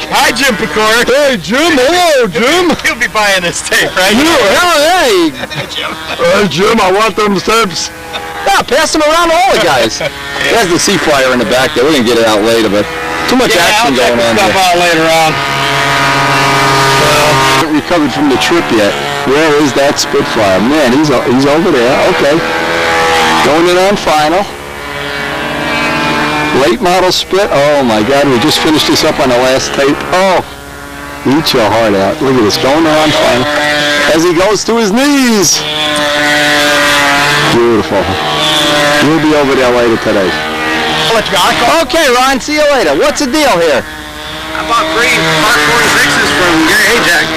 Hi, Jim Pecoric. Hey, Jim. Hello, Jim. You'll be buying this tape, right? Hey. Jim. Jim, I want them tapes. Yeah, pass them around to all the guys. There's the sea flyer in the back there. We're going to get it out later, but too much action going on stuff here. out later on. Haven't recovered from the trip yet. Where is that Spitfire? Man, he's over there. Okay. Going in on final. Late model Spit. Oh my God, we just finished this up on the last tape. Oh, eat your heart out. Look at this, going on final. As he goes to his knees. Beautiful. We'll be over there later today. Okay, Ron, see you later. What's the deal here? I bought 3 Mark 46s from Gary Ajax.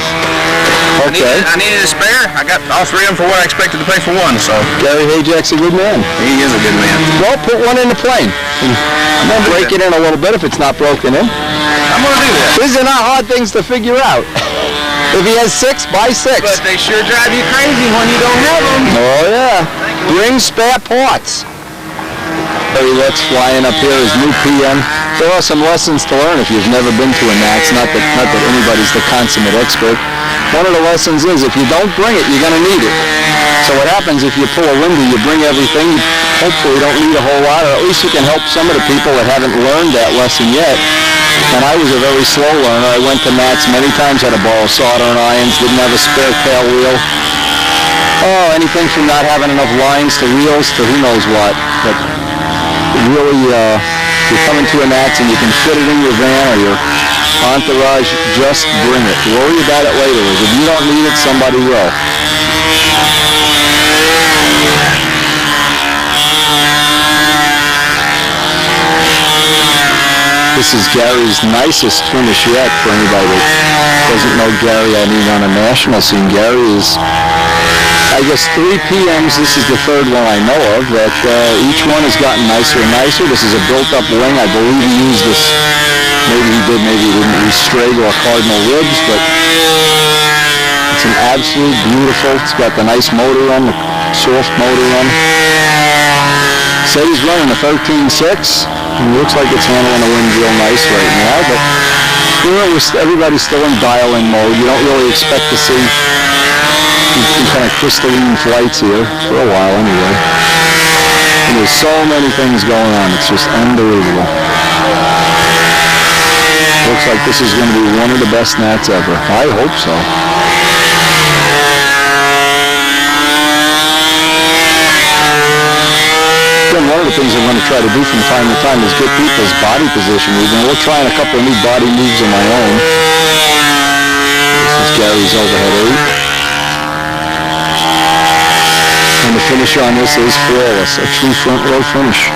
Okay. I needed a spare. I got all 3 of them for what I expected to pay for one, so. Gary Ajax a good man. He is a good man. Well, put one in the plane. And then break it in a little bit if it's not broken in. I'm going to do that. These are not hard things to figure out. If he has 6, buy 6. But they sure drive you crazy when you don't have them. Oh, yeah. Bring spare parts. That's flying up here is new PM. There are some lessons to learn if you've never been to a NATS. Not that anybody's the consummate expert. One of the lessons is if you don't bring it, you're going to need it. So what happens if you pull a window, you bring everything, you hopefully don't need a whole lot, or at least you can help some of the people that haven't learned that lesson yet. And I was a very slow learner. I went to NATS many times, had to borrow soldering irons, didn't have a spare tail wheel. Oh, anything from not having enough lines to wheels to who knows what. But really, you're coming to a NATS and you can fit it in your van or your entourage, just bring it. Worry about it later. If you don't need it, somebody will. This is Gary's nicest finish yet for anybody that doesn't know Gary, I mean on a national scene. Gary is, I guess, 3 PMs. This is the 3rd one I know of, that each one has gotten nicer and nicer. This is a built-up wing. I believe he used this, maybe he did, maybe he didn't use Straight or Cardinal ribs, but it's an absolute beautiful. It's got the nice motor on, the soft motor on. Said he's running a 13.6. It looks like it's handling the wind real nice right now, but you know, everybody's still in dial-in mode. You don't really expect to see some kind of crystalline flights here for a while anyway. And there's so many things going on. It's just unbelievable. Looks like this is going to be one of the best NATS ever. I hope so. Again, one of the things I'm going to try to do from time to time is get people's body position moving. We're trying a couple of new body moves of my own. This is Gary's overhead 8. And the finish on this is flawless, a true front row finish.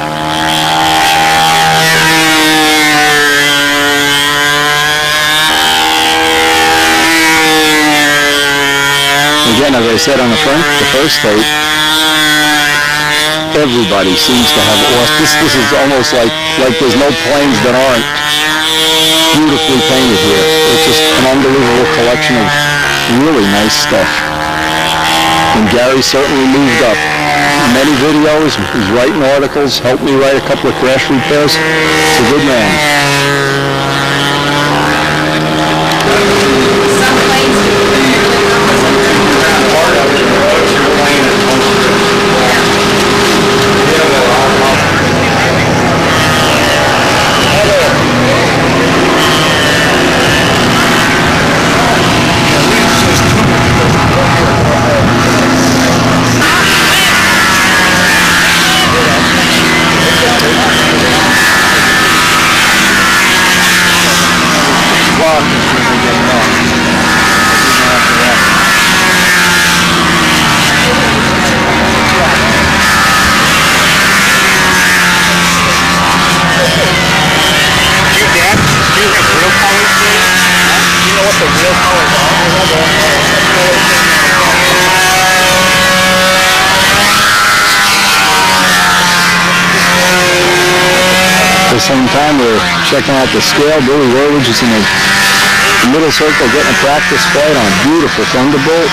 Again, as I said on the front, the first tape, everybody seems to have lost. This is almost like there's no planes that aren't beautifully painted here. It's just an unbelievable collection of really nice stuff. And Gary certainly moved up. Many videos, he's writing articles, helped me write a couple of crash repairs. He's a good man. the same time, we're checking out the scale. Billy Wurlidge is in the middle circle getting a practice flight on a beautiful Thunderbolt.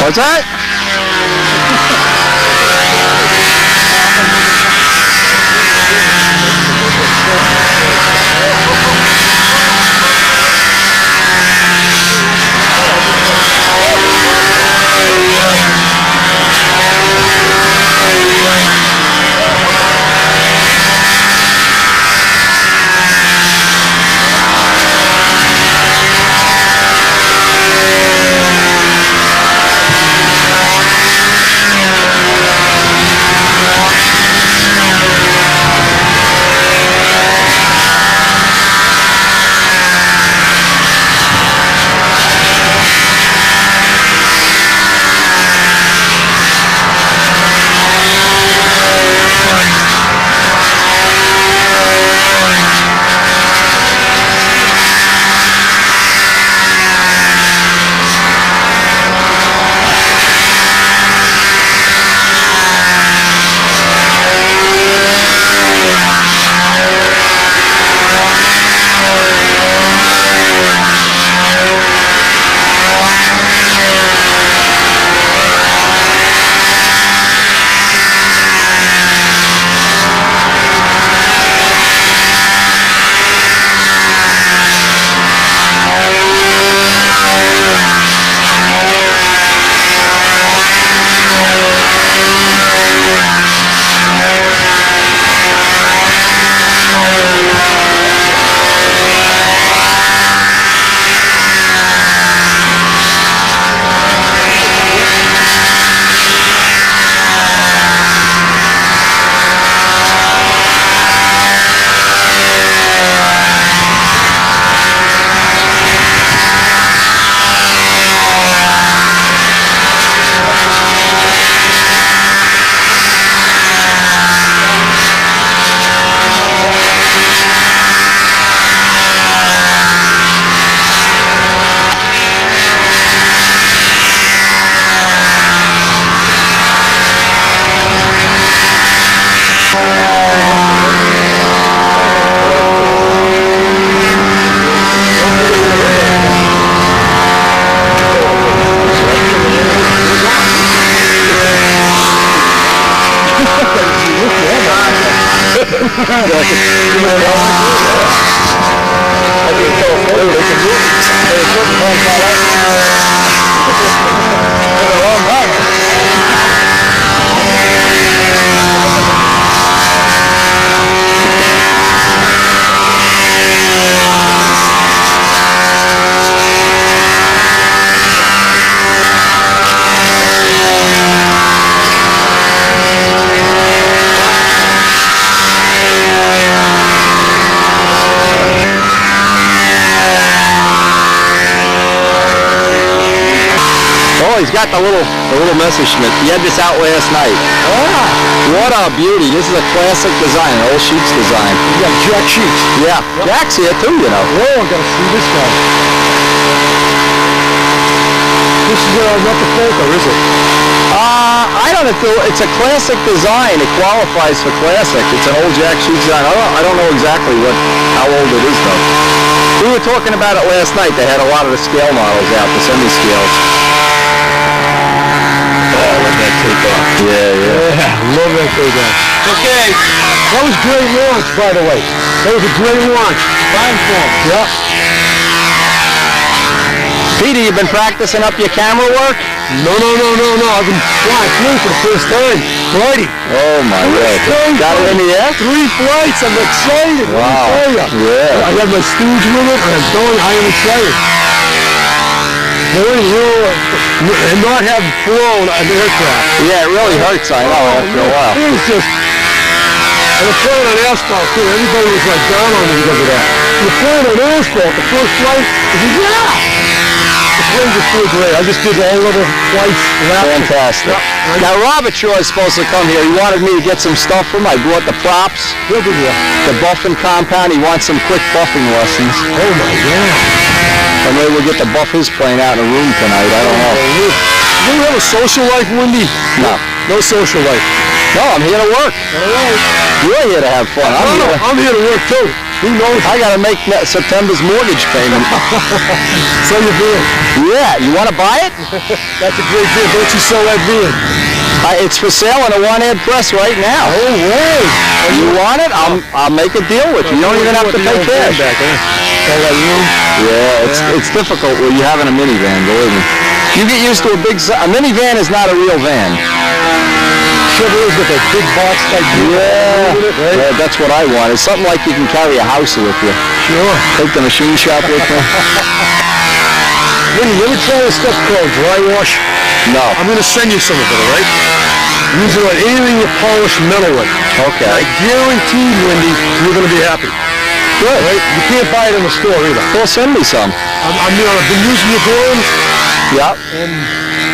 What's that? He's got the little Messerschmitt. He had this out last night. Oh, what a beauty! This is a classic design, an old Sheets design. You got Jack Sheets. Yeah, yep. Jack's here too, you know. Oh, I gotta see this guy. This is not the Polka, is it? I don't know. It's a classic design. It qualifies for classic. It's an old Jack Sheets design. I don't know exactly how old it is though. We were talking about it last night. They had a lot of the scale models out, the semi-scales. Yeah, love that tape off. Okay. That was great launch, by the way. That was a great launch. Fine form. Yep. Peter, you been practicing up your camera work? No. I've been flying through for the first time. Friday. Oh my God. Got it in the air? 3 flights. I'm excited. Wow. Let me tell you. Yeah. I have my stooge with it, and I'm going. I am excited. And not having flown an aircraft. Yeah, it really hurts, I know, after a while. It was just, and I'm flying on asphalt too. Everybody was like down on me because of that. You're flying on asphalt, the first flight, I said, yeah! The plane just flew great. I just did all of the flights. Fantastic. Yeah. Now, Robert Shaw is supposed to come here. He wanted me to get some stuff from him. I brought the props, He'll be here. the buffing compound. He wants some quick buffing lessons. Oh my God. And maybe we'll get to buff his plane out in a room tonight. I don't know. You have a social life, Wendy? No. No social life. No, I'm here to work. All right. You're here to have fun. I'm here to work too. Who knows? I got to make September's mortgage payment. So you van. Yeah, you want to buy it? That's a great deal. Don't you sell that van? It's for sale in a one-ad press right now. Oh, wow. You want it? I'll make a deal with you. You don't even have to pay cash. Back, huh? All that room? Yeah, it's difficult when you're having a minivan, believe me. You get used to a minivan is not a real van. Chevrolets with that big box type deal. Yeah, yeah, that's what I want. It's something like you can carry a house with you. Sure. Take the machine shop with you. Wendy, you ever try this stuff called dry wash? No. I'm going to send you some of it, all right? Use it on anything you polish metal with. Okay. I guarantee, Wendy, you're going to be happy. Good. Right? You can't buy it in the store either. Well, send me some. I've been using your Gorms, Yeah. and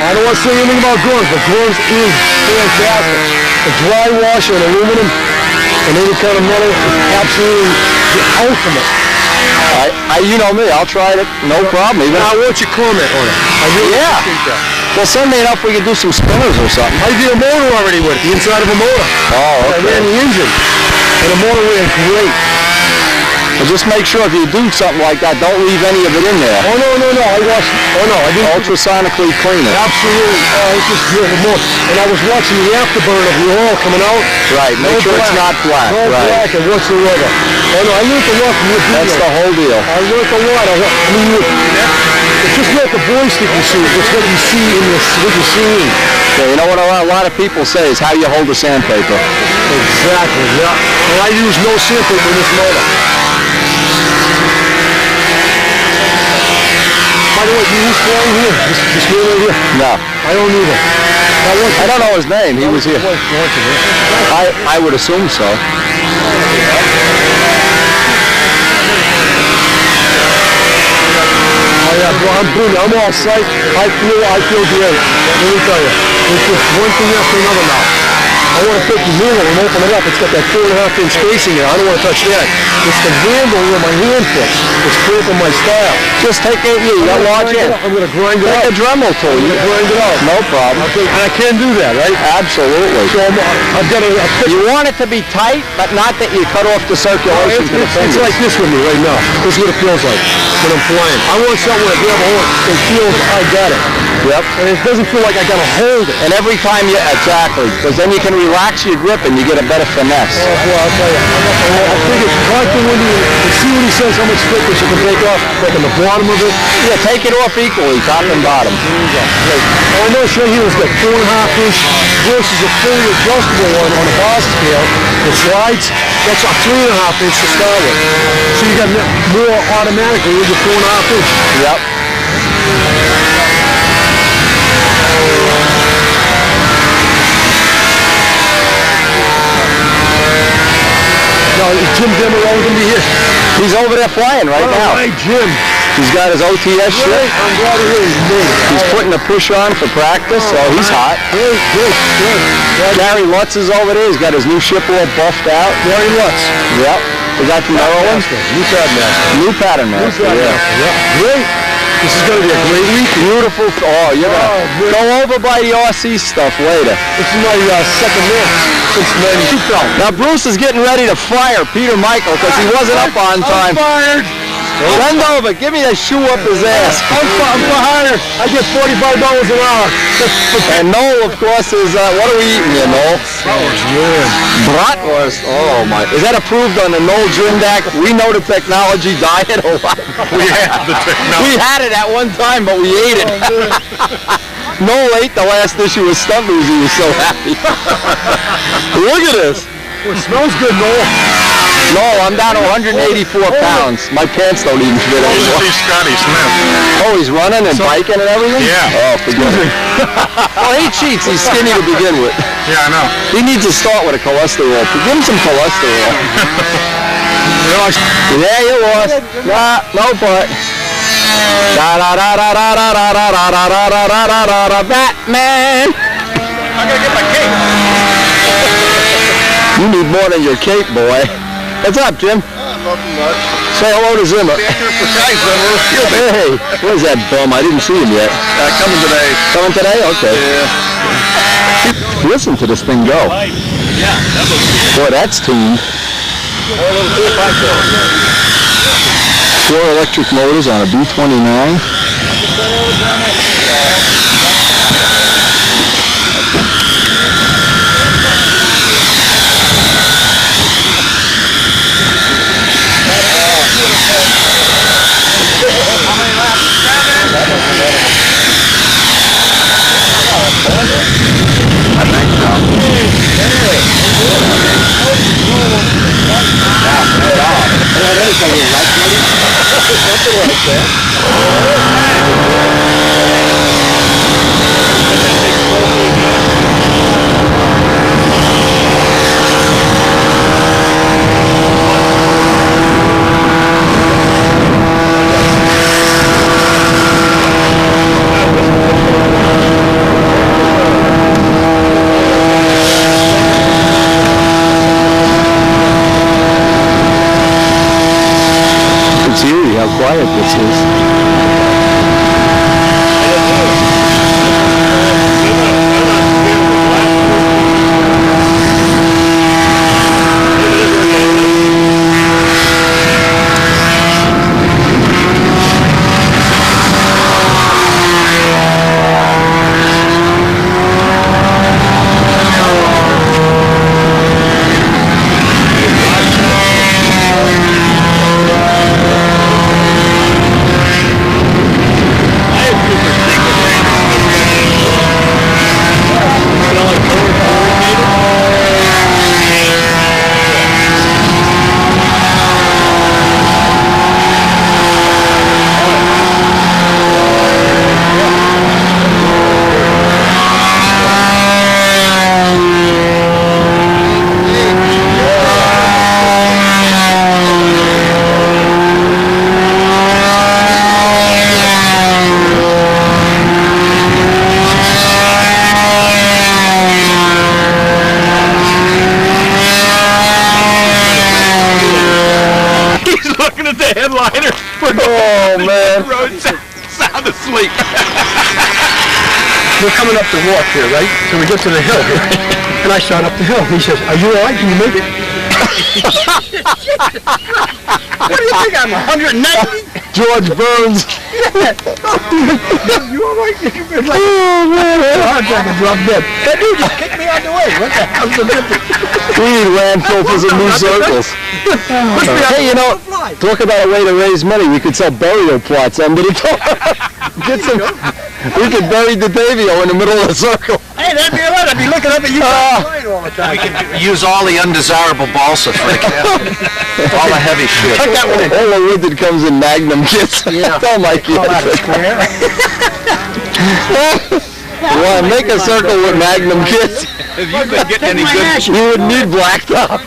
I don't want to say anything about Gorms, but Gorms is fantastic. The dry wash on aluminum and any kind of metal is absolutely the ultimate. You know me. I'll try it. No problem. Even. Now, I want your comment on it. I really appreciate that. Well, send me enough we can do some spinners or something. I did a motor already with it, the inside of a motor. Oh, I okay. ran the engine, and the motor ran great. Well, just make sure if you do something like that, don't leave any of it in there. Oh, no, I didn't. Ultrasonically clean it. Absolutely. It's just good. And I was watching the afterburn of the oil coming out. Right, make sure it's not black. No Right. black and whatsoever. Oh, no, I learned a lot from your video. That's the whole deal. I learned a lot. It's just not the voice that you see. It's what you see in this, what you're seeing. Yeah, you know what a lot of people say is how you hold the sandpaper. Exactly, yeah. And I use no sandpaper in this motor. By the way, do you use flying here? This man right here? No. I don't either. I don't know his name. He was here. I would assume so. Oh yeah, well, I'm brilliant. I'm all psyched. I feel great. Let me tell you. It's just one thing after another now. I want to take the handle and open it up. It's got that 4.5-inch spacing here. I don't want to touch that. It's the handle where my hand fits. It's clear from my style. Just take it. You got large in. I'm going to grind it Take out. a Dremel tool. I'm going to grind it out. No problem. Okay, and I can do that, right? Absolutely. So I've got a You want it to be tight, but not that you cut off the circulation to the it's fingers. like this with me right now. This is what it feels like when I'm flying. I want something where I grab a hold, it feels I got it. Yep. And it doesn't feel like I got to hold it. And every time you, exactly, because then you can relax your grip and you get a better finesse. Oh, boy, I'll tell you. I figured talk to Wendy and see what he says, how much thickness you can take off, like on the bottom of it. Yeah, take it off equally, top and bottom. There you go. Great. Oh, I noticed right here is that 4.5-inch versus a fully adjustable one on the bar scale. The slides, that's a 3.5-inch to start with. So you got more automatically with your 4.5-inch. Yep. Now, is Jim Demerol going to be here? He's over there flying right now. All right, Jim. He's got his OTS shit. Great. I'm glad to hear you made it. He's putting the push on for practice, so he's hot. Great. Gary Lutz is over there. He's got his new ship all buffed out. Gary Lutz. Yep. The guy from Maryland. New pattern master. New pattern master, yeah. Great. This is going to be a great week. Beautiful. Oh, you're going to go over by the RC stuff later. This is my second match since 92. Now, Bruce is getting ready to fire Peter Michael because he wasn't up on time. I'm fired. Bend over. Give me a shoe up his ass. I'm for hire. I get $45 an hour. And Noel, of course, is, what are we eating here, Noel? Bratwurst. Oh, my. Is that approved on the Noel Drindak? We know the technology diet or what? We have the technology. We had it at one time, but we ate it. Noel ate the last issue of Stumpers. He was so happy. Look at this. Well, it smells good, Noel. No, I'm down to 184 pounds. My pants don't even fit anymore. See Scotty Smith. Oh, he's running and biking and everything? Yeah. Oh, forget it. Well, he cheats. He's skinny to begin with. Yeah, I know. He needs to start with a cholesterol. Give him some cholesterol. Yeah, you lost. Nah, no part. Batman. I gotta get my cape. You need more than your cape, boy. What's up, Jim? Nothing much. Say hello to Zimmer. Hey, Hey, where's that bum? I didn't see him yet. coming today. Coming today? Okay. Yeah. Listen to this thing go. Yeah, that looks good. Boy, that's tuned. 4 electric motors on a B29. It's eerie how quiet this is. Headliner. Oh, man. Road sound asleep. We're coming up the walk here, right? So we get to the hill here. And I start up the hill. He says, are you all right? Can you make it? What do you think? I'm 190? George Burns. You all right? It's like, oh, man. Heart attack and drop dead. That dude just kicked me out the way. What the hell's the difference? We need landfill for some new circles. Hey, you know, talk about a way to raise money. We could sell burial plots under the door. Get some. We could bury DeDavio in the middle of the circle. Hey, that'd be all right. I'd be looking up at you all the time. We can use all the undesirable balsa for the cabin. All the heavy shit. Tuck that one in. All the wood that comes in Magnum kits. Yeah. Tell Mikey. Call that a square. Well, make a circle with Magnum kits. Have you been getting any good? You would need blacktop.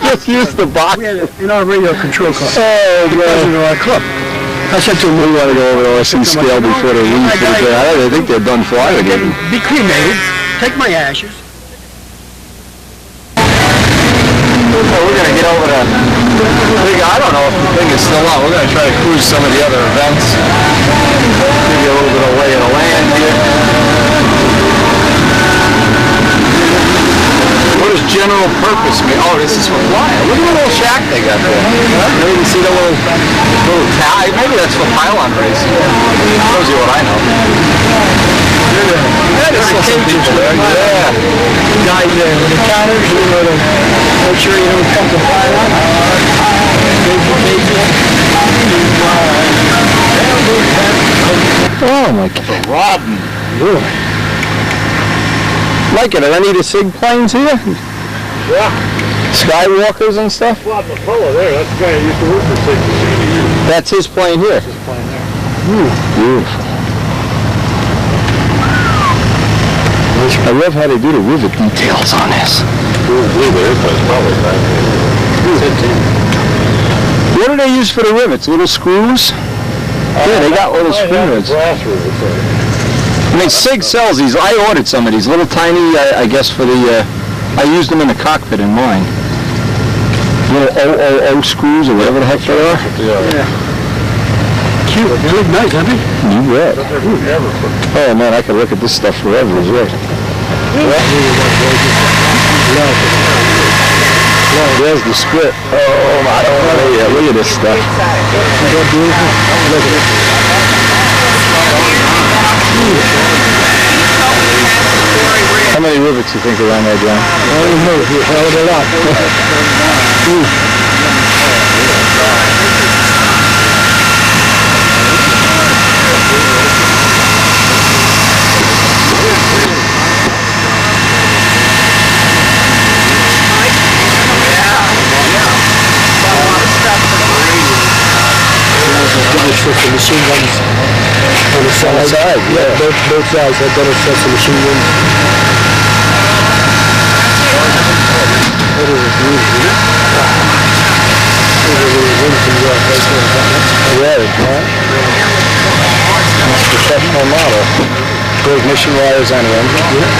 Just use the box. We had it in our radio control club. Oh, President man. of our club. I said to him, We want to go over to OSC scale before they leave for the day. I think they're done flying again. be cremated, take my ashes. We're going to get over to, I don't know if the thing is still on. We're going to try to cruise some of the other events. Give you a little bit of lay of the land here. What does general purpose mean? Oh, Oh, this is for flying. Look at the little shack they got there. You can see the little tower. Maybe that's for pylon racing. Shows you what I know. Yeah, there's still some people there. Yeah. Guys there with the counters, you know, to make sure you don't come to pylon. Oh my God. Rotten. Like it, are any of the SIG planes here? Yeah. Skywalkers and stuff? Well, the fellow there, that's the guy who used to work for SIG. That's his plane here. His plane there. Beautiful. I love how they do the rivet details on this. What do they use for the rivets? Little screws? Yeah, they got little screw rivets. I mean, SIG sells these. I ordered some of these little tiny, I guess for the, I used them in the cockpit in mine. Little 000 screws or whatever the heck they are. Yeah. Cute. They look nice, don't they? You bet. Oh man, I could look at this stuff forever as well. There's the split. Oh my, yeah, look at this stuff. Isn't that beautiful? Look at it. How many rivets do you think are on there, John? I don't know. You held it up. For the machine guns on the side. Yeah. Both sides have better sets of machine guns. That is beautiful. That's a professional model. Those mission wires on the engine.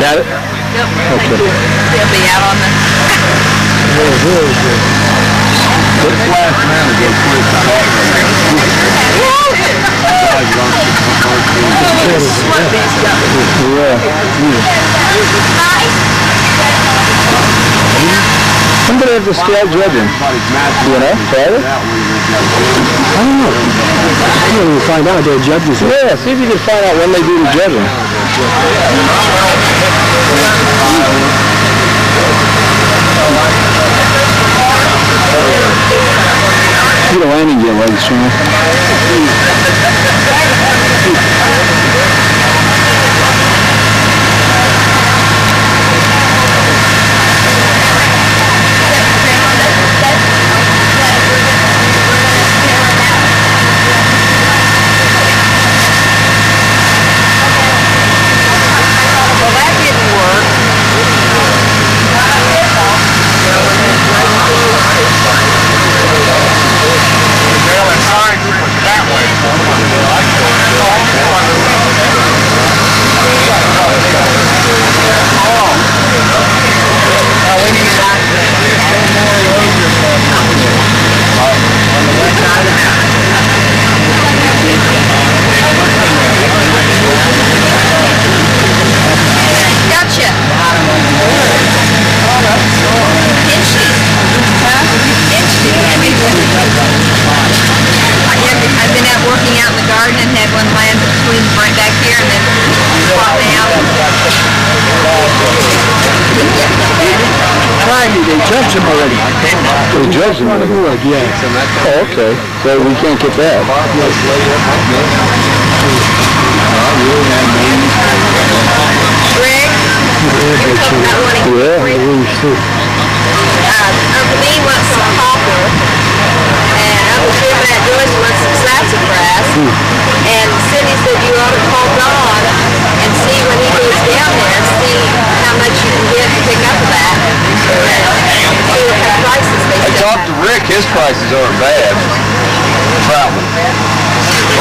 Got it? Yep. Okay. They'll be out on the... This last man is going to play the ball. When do they have the scale judging? You know, Friday? I don't know. I don't even find out their judges. Yeah, see if you can find out when they do the judging. Get a landing gear legs, Sean. Well, that didn't work. Gotcha. I've been out working out in the garden and had one land between right back here and then fought down. Friday, they judged him already. They judged him already? Yeah. Oh, okay. So we can't get that. Greg, you're talking about wanting to Yeah. Uncle Dean wants some copper, and Uncle Jim and Aunt Joyce wants some sassafras, and Cindy said you ought to call Don down there, see how much you can get to pick up that. See what kind of prices they I still talked to have. Rick, his prices aren't bad. Travel.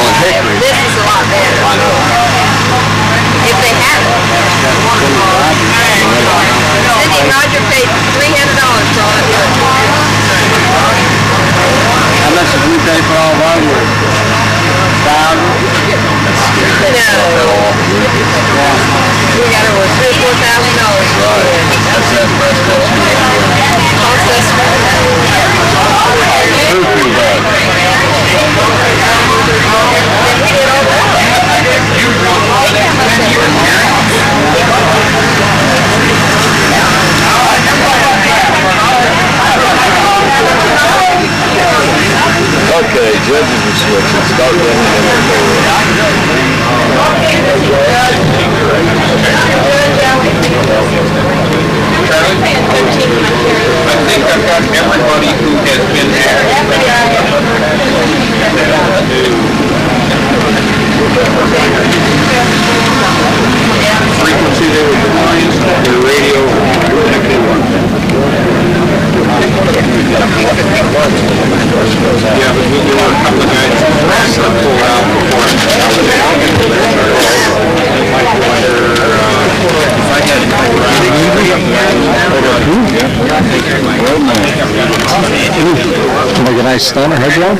On Hickory. This is a lot better. I know. If they have it. Cindy and Roger paid $300 for all of it. How much did we pay for all of our work? No. We got over $3,000 or $4,000. That's that breast Cost us pretty bad. Okay, judges are switching. Start getting I think I've got everybody who has been there. Frequency they were defined, the radio yeah, but we do a couple of guys pull out before Make a nice stunner, head job?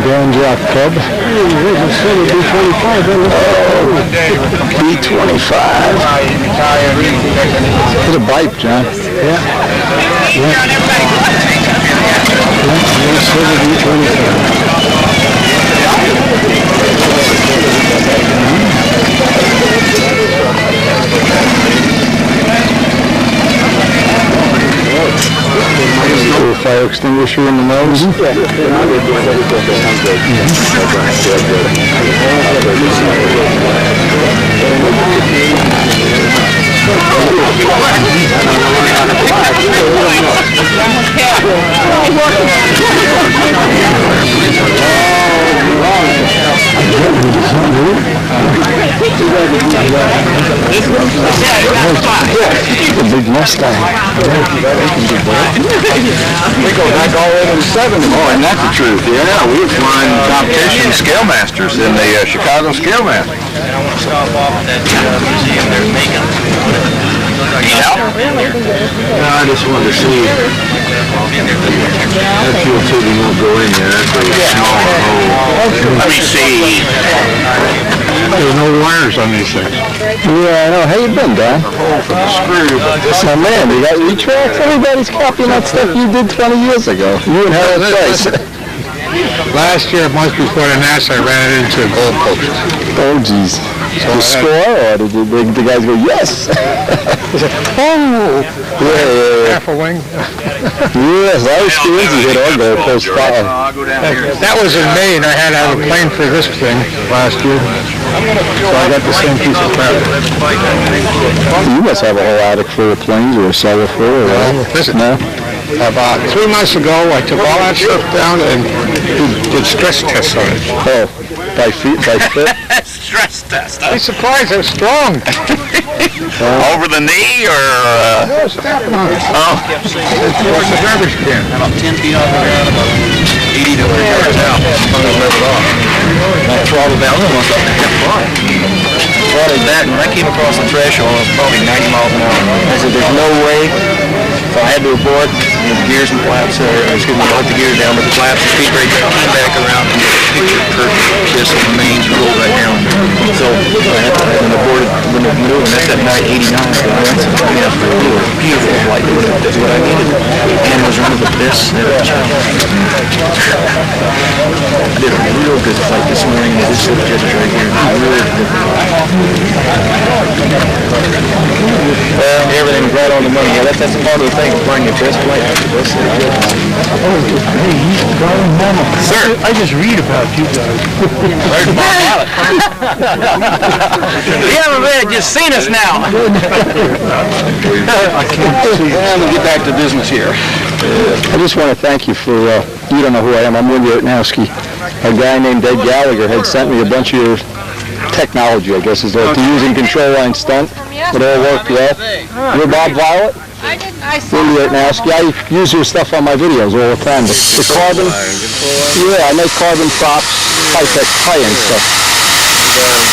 Dan Jock Cub. B25. Put a bite, John. Yeah. Little fire extinguisher in the nose. A big Mustang. We go back all the way to the 70s. Oh, and that's the truth. Yeah, we were flying competition Scale Masters in the Chicago Scale Masters. I want to stop off at that museum they're making. I just wanted to see. That fuel tubing won't go in there. That's a small hole. Let me see. There's no wires on these things. Yeah, I know. How you been, Don? Screw. Oh, man, you got retracts? Everybody's copying that stuff you did 20 years ago. You and Harold Price. Last year, months before the NATS, I ran it into a goalpost. Oh, jeez. The score, or did the guys go, yes? Oh! Yeah. Half a wing. Yes, I was scared to hit our goalpost foul. That was in May, and I had to have a plane for this thing last year. So I got the same piece of crap. You must have a whole attic full of planes or a cellar full or what? Listen, No? about 3 months ago, I took all that stuff down and did stress tests on it. Oh, by feet, by foot? stress test. I'm surprised they're strong. Over the knee or? No, step on it. Oh. Where's the garbage can? About 10 feet off the ground, about 80 to 100 yards out. I throttled down almost up to half bar. Throttled that, and when I came across the threshold, it was probably 90 miles an hour. I said, there's no way. So I had to abort. The gears and flaps, I let the gears down, but the flaps and speed brake came back around and get a picture perfect kiss on the mains and roll right down. So I had to abort it when it moved, and that's at 989. So that's a beautiful flight. That's what I needed. And it was running with this. I did a real good flight this morning. This is just right here. Really good. Everything's right on the money. Yeah, that's part of the thing. Bring your best plate. Sir, I just read about you guys. There's Bob Violet. You haven't read, just seen us now. I can't see. And we'll get back to business here. I just want to thank you for, you don't know who I am, I'm Willie Ortnowski. A guy named Ed Gallagher had sent me a bunch of your technology, I guess, is to use in control line stunt. It all worked well. You're Bob Violet? I saw Willie Ortnowski. I use your stuff on my videos all the time. The carbon, yeah, I make carbon props, high-tech, high-end stuff.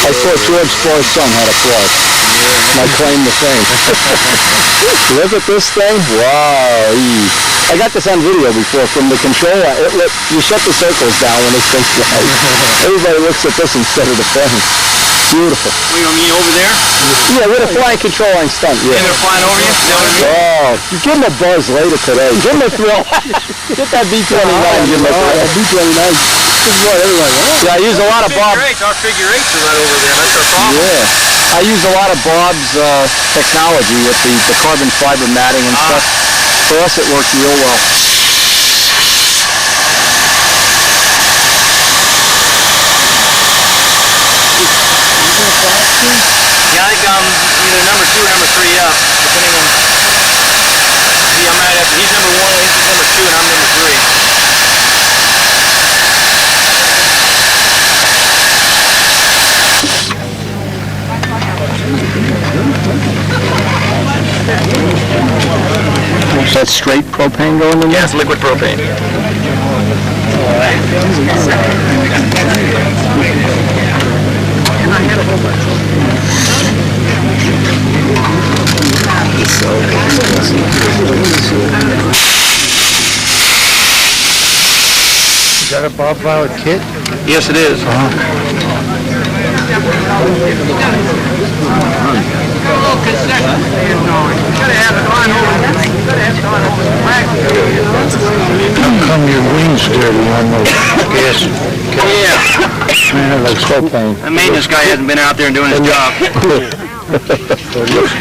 I thought George Floyd's son had a fly. My claim to fame. Look at this thing. Wow. I got this on video before from the control. You shut the circles down when this thing flies. Everybody looks at this instead of the frame. Beautiful. You mean over there? Yeah, with a flying control line stunt. Yeah. And they're flying over you? Oh, you give him a buzz later today. Give him a thrill. Get that B-29. Give him a thrill. B-29. This is what everybody wants. Yeah, I use a lot of Bob. Our figure eights are right over there. That's our problem. Yeah. I use a lot of Bob's technology with the carbon fiber matting and stuff. For us, it works real well. Yeah, I think I'm either number 2 or number 3 up, depending on. See, I might have to. He's number 1, he's number 2, and I'm number 3. That's straight propane going in there? Yeah, it's liquid propane. Is that a Bob Violet kit? Yes, it is. How come your wings dirty on those gas? Yeah. Man, like propane. The maintenance guy hasn't been out there and doing his job.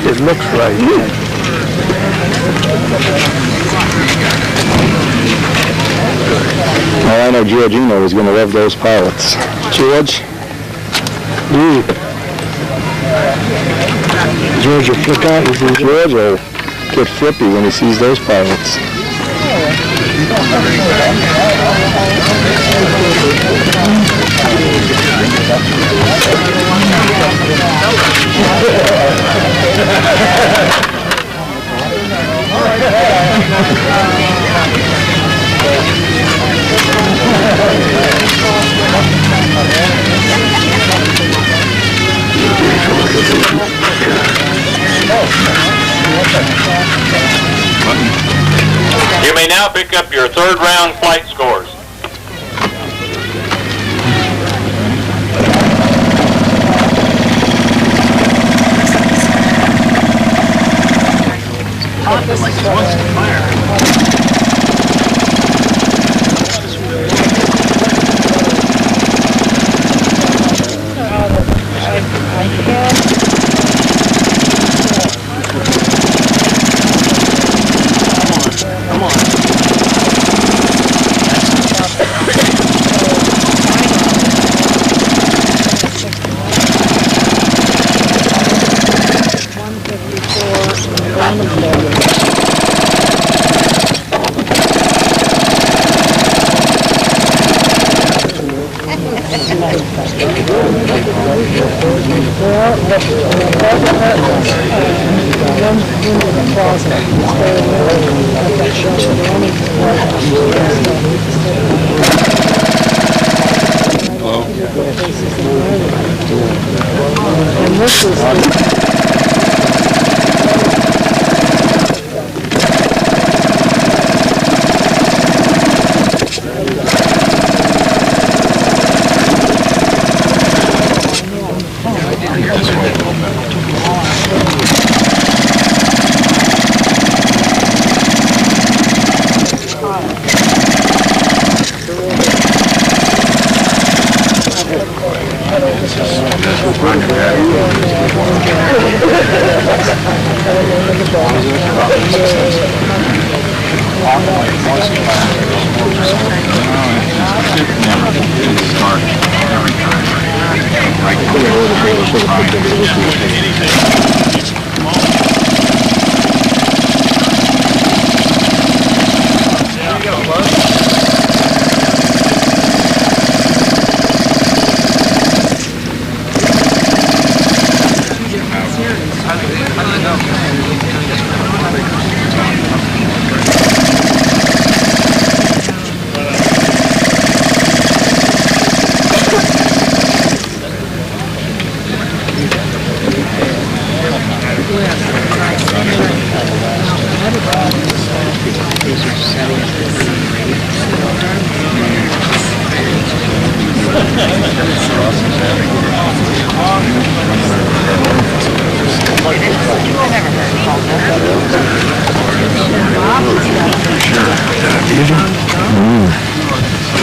It looks right. Well, I know Georgino is going to love those pilots. George? George will flick out. George will get flippy when he sees those pilots. You may now pick up your third round flight scores.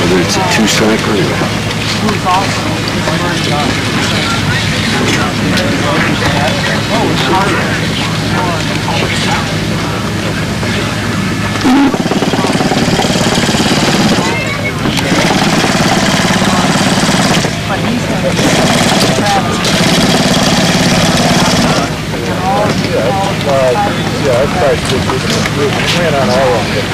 Whether it's a two-cycle Yeah, I tried to. We ran on all of them,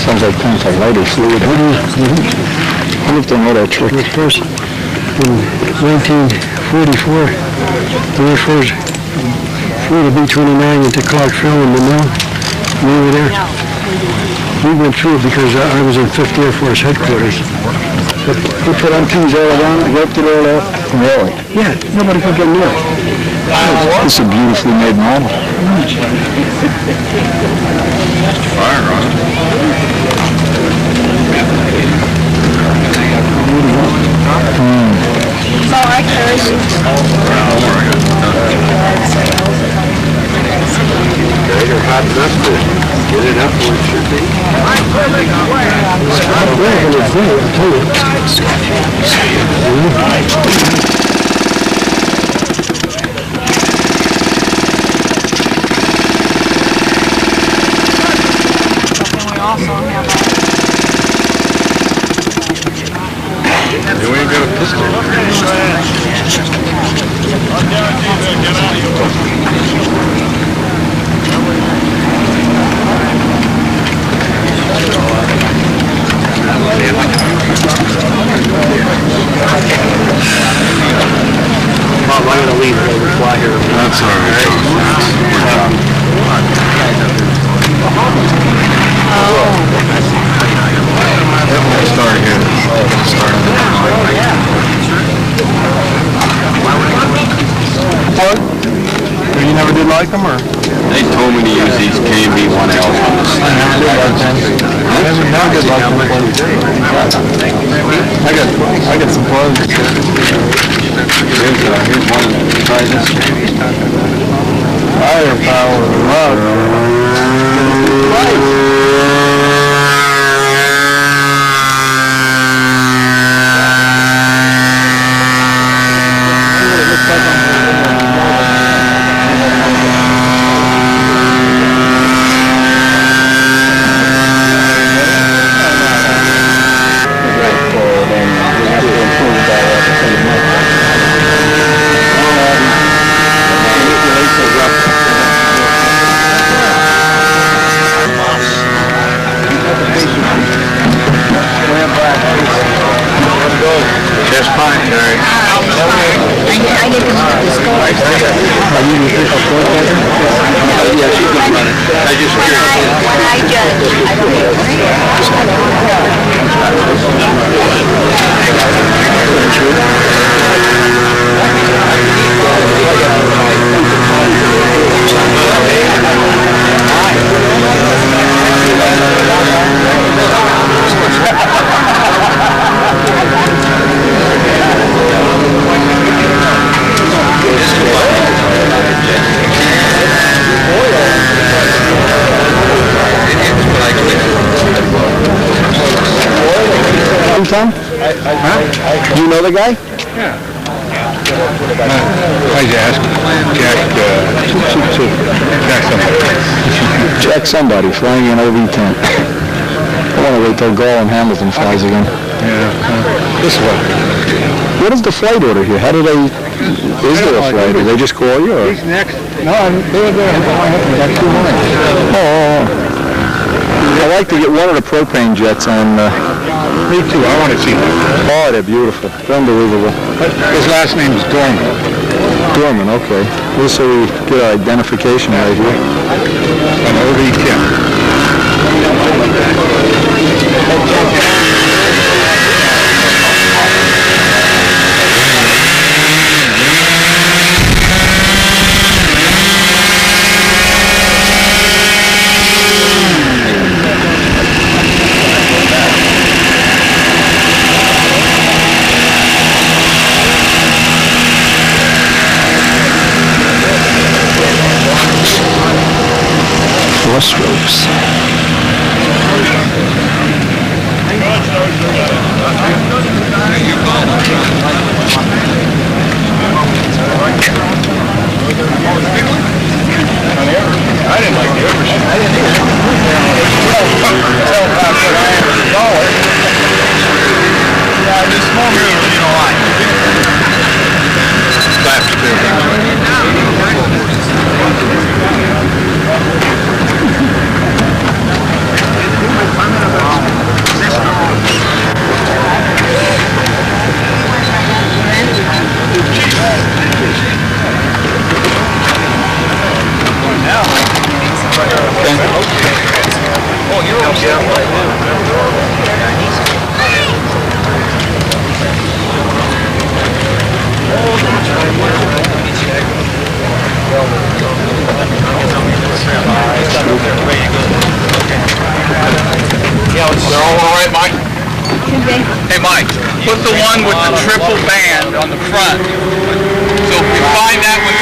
sounds like kind of lighter fluid. I looked on that trick. First, in 1944, the very first flew the B-29 into Clarksville in the mill. We were there. We went through it because I was in 5th Air Force headquarters. But he put antennas all around it, wiped it all off. Really? Yeah, nobody could get near it. This is a beautifully made model. Fire on it. So I carry you. They're hot enough to get it up where it should be. You ain't got a pistol. Bob, I'm going to leave and reply here. That's all right. Start again. You never did like them, or? They told me to use these KB1Ls on the I never did like them. I got some plugs. Here's one. Try this. Firepower, love. That's fine, Gary. I didn't want to score. Yeah, she's gonna run it. I just When I judge, I other guy? Yeah. I asked Jack, Jack somebody flying in OV-10. I want to wait till Gall and Hamilton flies again. Yeah. This one. What is the flight order here? How do they... Is there a flight? Do they just call you? Or? He's next. No, they were there. Got 2 lines. Oh. I like to get one of the propane jets on... Me too. I want to see that. Oh, they're beautiful. They're unbelievable. His last name is Dorman. Dorman, okay. This so we get our identification right here. An OV-10. Force ropes. I didn't like the overshoot. I didn't either. Yeah, this small mirror you don't like. Slaps too. They're all right, Mike? Hey, Mike, put the one with the triple band on the front. So if you find that one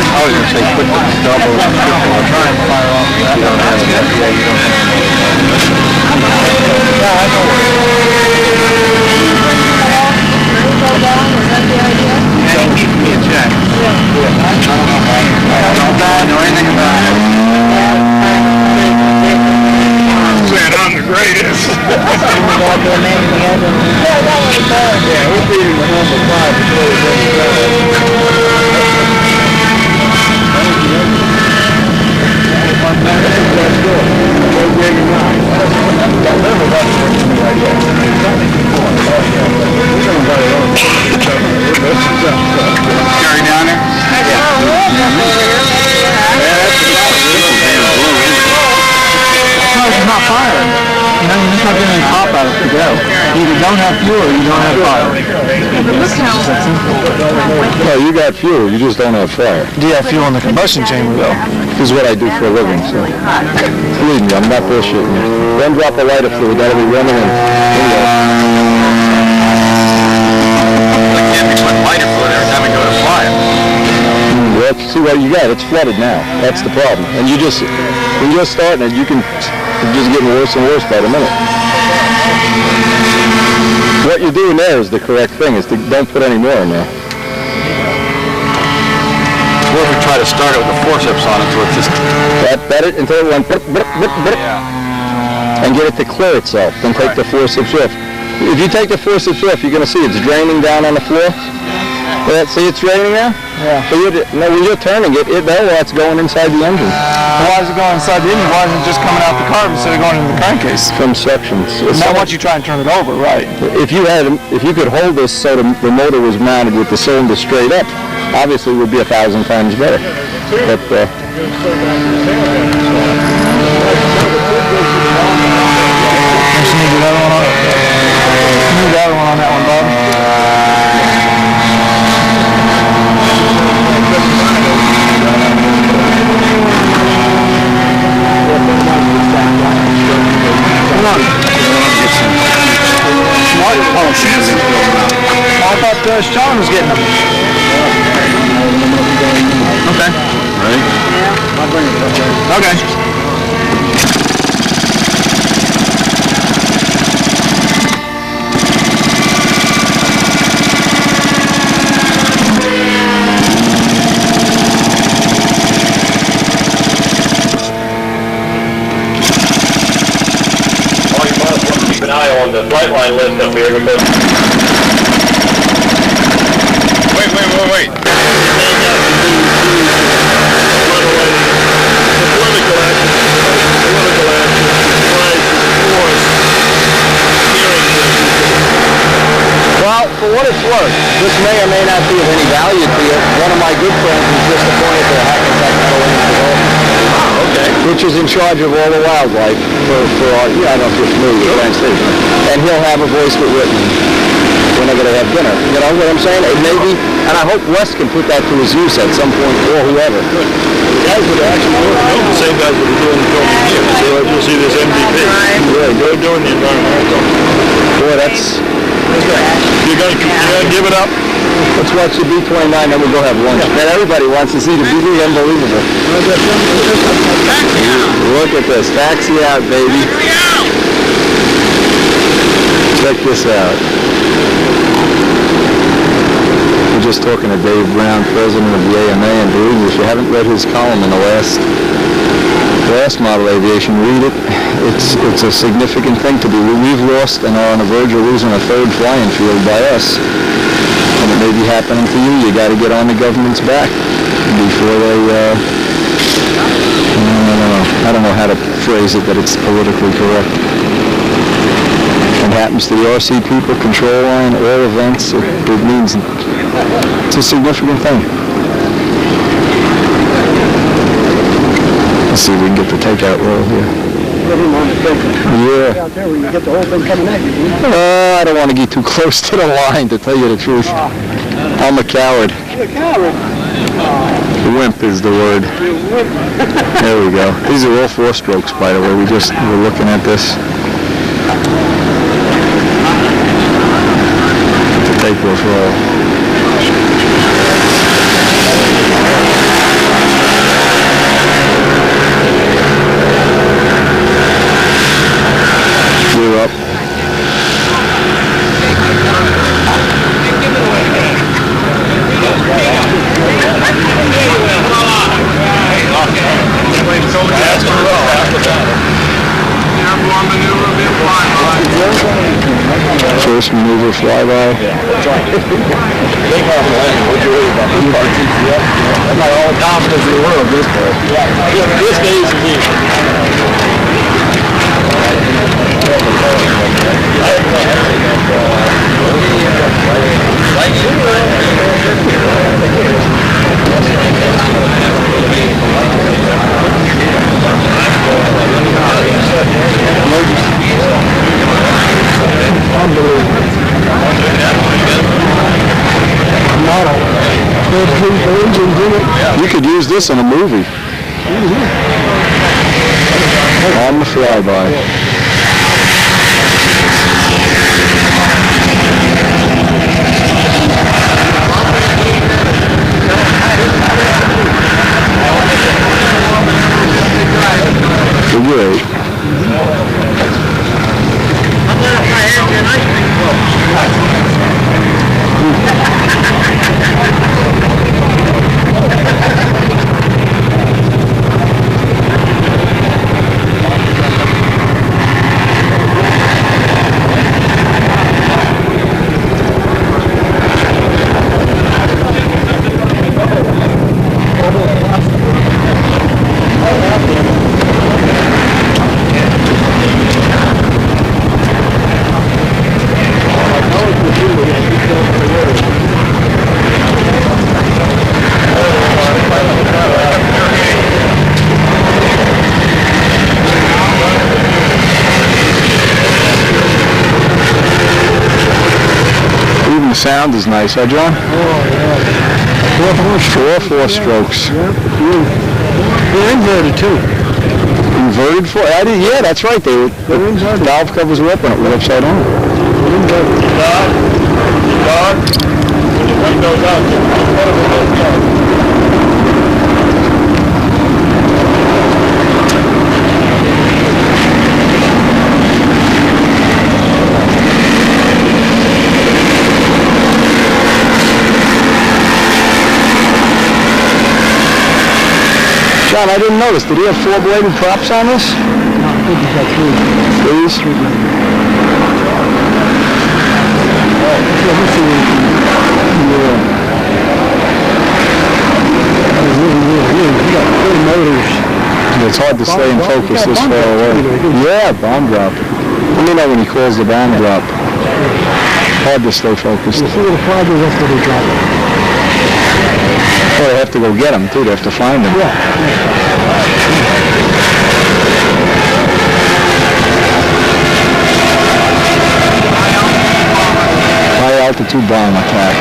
I was going to say put the double and triple. I'll try and fire off that. You don't have it. Yeah, you don't have it. Yeah, I know where it is. and keep me in check. I don't know anything about it. Saying I'm the greatest. Yeah, we're beating the number 5 before we go. Carry down there? It's not firing. You know, you're just not getting any pop out of it to go. You either don't have fuel or you don't have fire. Well, you got fuel, you just don't have fire. Do you have fuel in the combustion chamber, though? This is what I do for a living, so. Believe me, I'm not bullshitting you. One drop of lighter fluid, that'll be running in. I can't be putting lighter fluid every time we go to fly it. Well, see what you got. It's flooded now. That's the problem. And you just, when you're starting it, it's just getting worse and worse by the minute. What you're doing there is the correct thing, is to don't put any more in there. Or if we try to start it with the forceps on it, so it's just... Bet it until it went blip, blip, blip, blip. And get it to clear itself. Then take the forceps off. If you take the forceps off, you're going to see it's draining down on the floor. Yeah, see it's draining now? Yeah. So when you're turning it, that light's going inside the engine. Why is it going inside the engine? Why isn't it just coming out the carb instead of going into the crankcase? From sections. Not once you try and turn it over, right? If you could hold this so the motor was mounted with the cylinder straight up, obviously it would be 1,000 times better. But Need the other one on that one, Bob. Sean was getting them. Okay. Right? Okay. Keep an eye on the flight line list up here because... Wait. Well, for what it's worth, this may or may not be of any value to you. One of my good friends is just appointed to Hackensack Meadow Indian Development. Okay. Which is in charge of all the wildlife for I don't know if you're familiar with Grand State. And he'll have a voice with Whitman whenever they have dinner. You know what I'm saying? It may be, and I hope Wes can put that to his use at some point, or whoever. The guys that are actually working, the same guys that are doing the filming here. So you'll see this MVP. Yeah, they're doing the environmental. Boy, that's... You're gonna give it up? Let's watch the B-29, then we'll go have lunch. Man, everybody wants to see the BB. Unbelievable. Look at this. Taxi out, baby. Check this out. We're just talking to Dave Brown, president of the AMA, and believe me, if you haven't read his column in the last model aviation, read it. It's a significant thing to be. We've lost and are on the verge of losing a third flying field by us. And it may be happening to you. You got to get on the government's back before they, I don't know how to phrase it that it's politically correct. It happens to the RC people, control line, all events. It means it's a significant thing. Let's see if we can get the takeout roll here. Yeah. Out there where you get the whole thing coming at you. I don't want to get too close to the line, to tell you the truth. I'm a coward. You're a coward. Wimp is the word. There we go. These are all 4-strokes, by the way. We're looking at this. The takeoff roll. You're up. First maneuver flyby. I've got all the confidence in the world this day. This day is the You could use this in a movie. On the flyby. Figure 8. Sound is nice, huh, John? Oh, yeah. 4 strokes. They're inverted, too. Inverted 4? Yeah, that's right. The valve covers were up when it was upside down. dog. windows out. John, I didn't notice. Did he have four-bladed props on this? No, I think he's got three. Threes? It's hard to stay in focus this far away. Yeah, bomb drop. Let me know when he calls the bomb drop. Hard to stay focused. You see the flag is that's what he dropped. Well, they have to go get him, too. They have to find him. Yeah. High altitude bomb attack.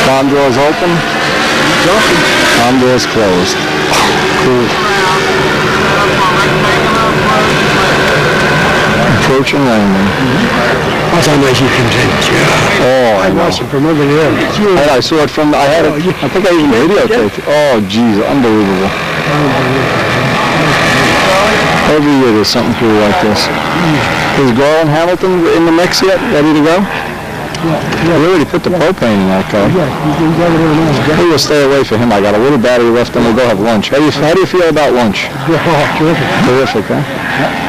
Bomb doors open. Bomb doors closed. Cool. Approaching landing. That's how nice you can take. Oh, I know. watched it from over there. I saw it from, I think I even videotaped it. Oh, geez, unbelievable. Every year there's something cool like this. Is Garland Hamilton in the mix yet? Ready to go? Yeah, we already put the propane in that car. Yeah, he's over there now. We will stay away from him. I got a little battery left, and we'll go have lunch. How do you feel about lunch? Terrific. Terrific, huh? Yeah.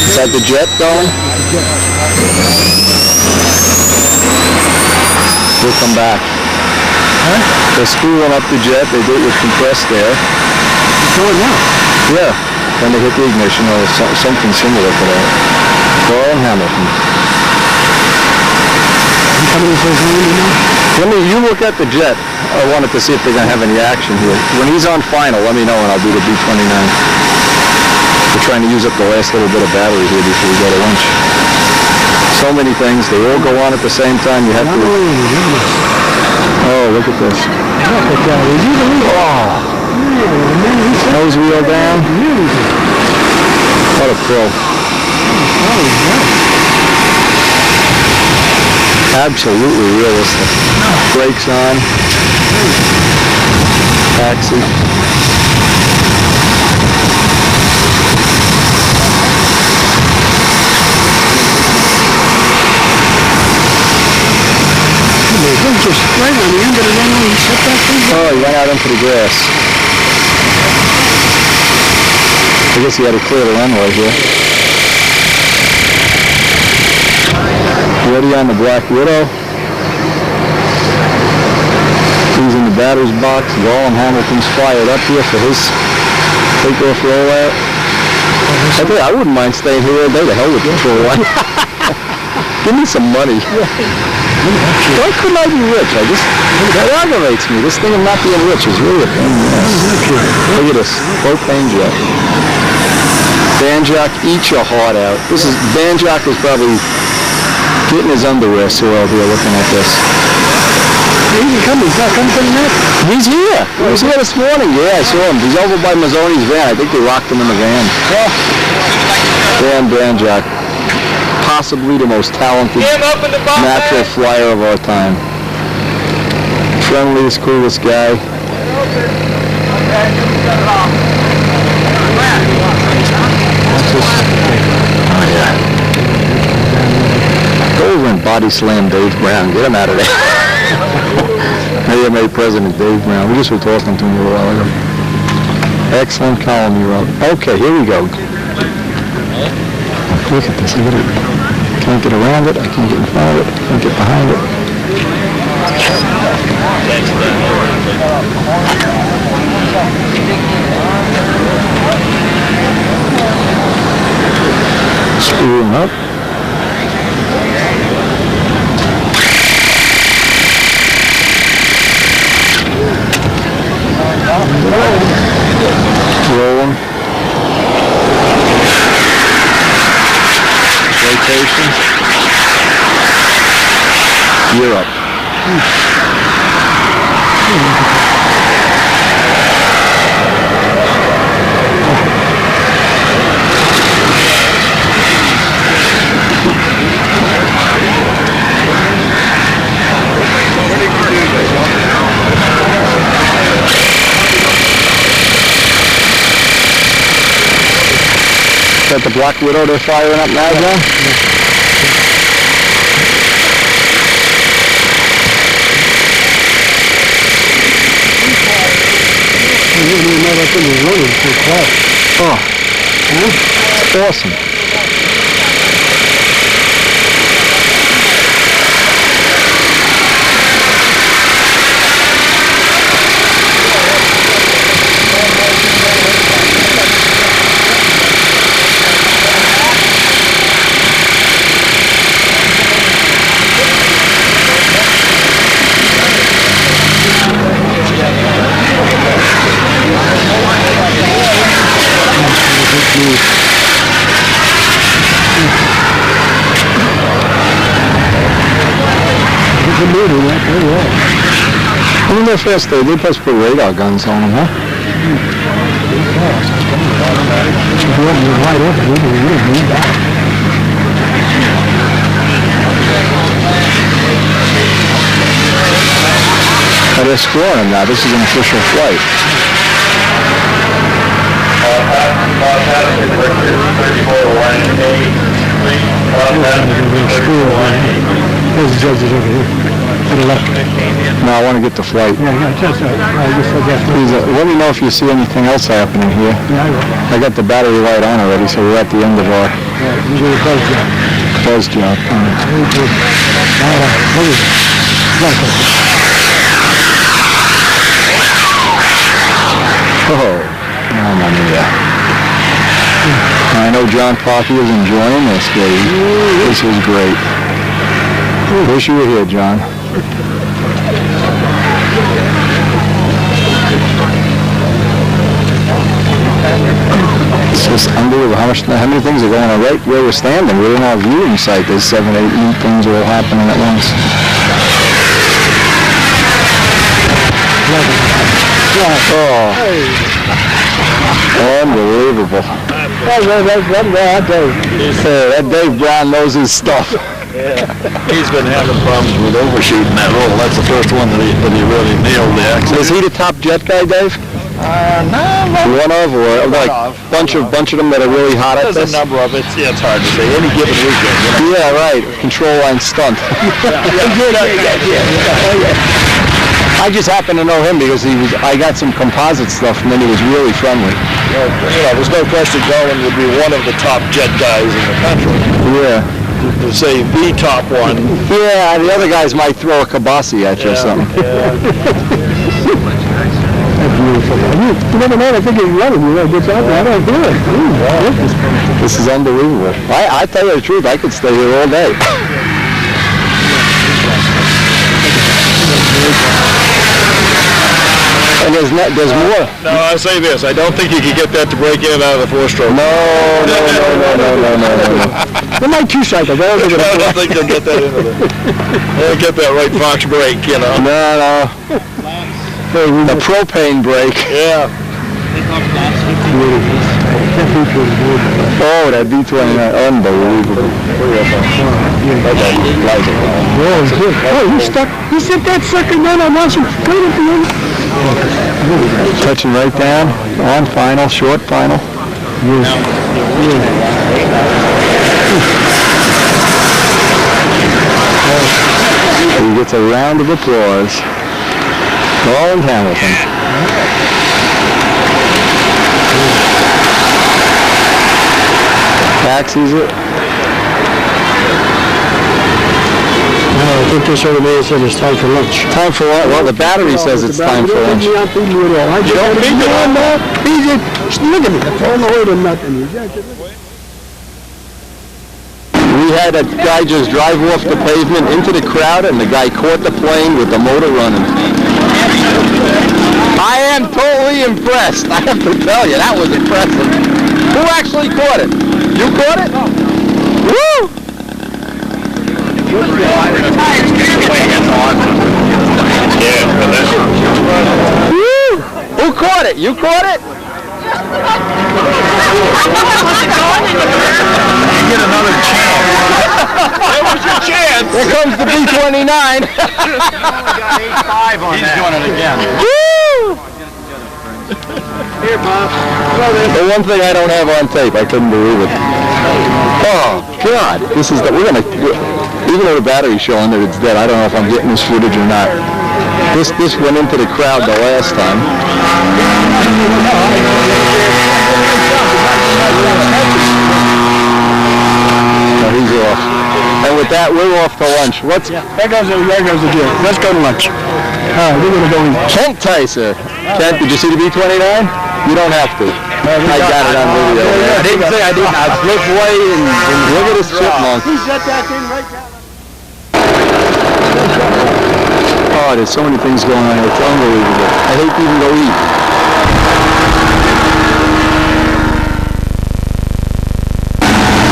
Is that the jet going? We'll come back. Huh? They're spooling up the jet. They do it with compressed air. It's going now. Yeah. Then they hit the ignition or something similar to that. Garland Hamilton. You coming in for his landing now? You look at the jet. I wanted to see if they're going to have any action here. When he's on final, let me know and I'll do the B-29. We're trying to use up the last little bit of battery here before we go to lunch. So many things. They all go on at the same time. You have to... Oh, look at this. Look at that. Is he the leader? Oh. Nose wheel down. What a pro. Absolutely realistic. Brakes on. Taxi. Just right on the end of the runway, he set that thing down. Oh, he went out into the grass. I guess he had to clear the runway here. Ready on the Black Widow. He's in the batter's box. Garland Hamilton's fired up here for his takeoff rollout. I wouldn't mind staying here all day. To hell with Control 1. Give me some money. Why couldn't I be rich? That aggravates me. This thing of not being rich is really a pain in the ass. Look at this. Propane jet. Banjock, eat your heart out. Banjock is probably getting his underwear soiled here looking at this. He's coming. He's not coming from the net. He's here. He was here this morning. Yeah, I saw him. He's over by Mazzoni's van. I think they locked him in the van. Yeah. Dan Banjak, possibly the most talented natural flyer of our time. Friendliest, coolest guy. Oh yeah. Go over and body slam Dave Brown. Get him out of there. AMA President Dave Brown. We just were talking to him a little while ago. Excellent column you wrote. Okay, here we go. Look at this. Look at it. Can't get around it. I can't get in front of it. I can't get behind it. Screw him up. Roll him. Rotation. Gear up. Is that the Black Widow they're firing up now, John? Oh, that's awesome. I wonder if fast they must put radar guns on them, huh? But they're scoring them now. This is an official flight. There's the judges over here. To the left. No, I want to get the flight. Please, let me know if you see anything else happening here. I got the battery light on already, so we're at the end of our buzz job. Oh, mamma mia. I know John Poppy is enjoying this, Dave. This is great. Wish you were here, John. It's just unbelievable how many things are going on right where we're standing. We're in our viewing site. There's 7, 8 new things all happening at once. Oh, unbelievable. That Dave Brown knows his stuff. Yeah. He's been having problems with overshooting that roll. That's the first one that he really nailed the axle. Is he the top jet guy, Dave? No. One of, or like bunch of them that are really hot at this? There's a number of it. Yeah, it's hard to say. Any given weekend. You know? Yeah, right. Control line stunt. I just happen to know him because I got some composite stuff and then he was really friendly. Well, there's no question Garland would be one of the top jet guys in the country. Yeah. To say the top one. Yeah, the other guys might throw a kibasi at you or something. You never know, I think he's running, gets out there, I don't do it. This is unbelievable. I tell you the truth, I could stay here all day. And there's more. No, I'll say this. I don't think you could get that to break in out of the four-stroke. No. They're like two cycles. I don't think they'll get that into there. They'll get that right Fox brake, you know. No. The propane brake. Yeah. Oh, that B29, unbelievable. Oh, he stuck. He set that sucker down. I watched him right at the end. Touching right down on final, short final. Yes. He gets a round of applause. Roland Hamilton. Taxis it. I think this other man said it's time for lunch. Time for what? Well, the battery says it's time for lunch. You don't feed me at all. I don't feed you on that. Look at me. I'm throwing away to nothing. We had a guy just drive off the pavement into the crowd, and the guy caught the plane with the motor running. I am totally impressed. I have to tell you, that was impressive. Who actually caught it? You caught it? Woo! Woo! Who caught it? You caught it? You get another chance. That was your chance. Here comes the B29. He's doing it again. Woo! Here, Bob. The one thing I don't have on tape, I couldn't believe it. Oh God, this is we're gonna, even though the battery's showing that it's dead, I don't know if I'm getting this footage or not. This went into the crowd the last time. Oh, he's off. And with that, we're off to lunch. There goes the deal. Let's go to lunch. All right, we're going to go eat. Kent Tyser. Kent, did you see the B29? You don't have to. I got it on video. I didn't say I didn't. I flipped away and Look at this chipmunk. He set that thing right down. Oh, there's so many things going on here. It's unbelievable. I hate to even go eat.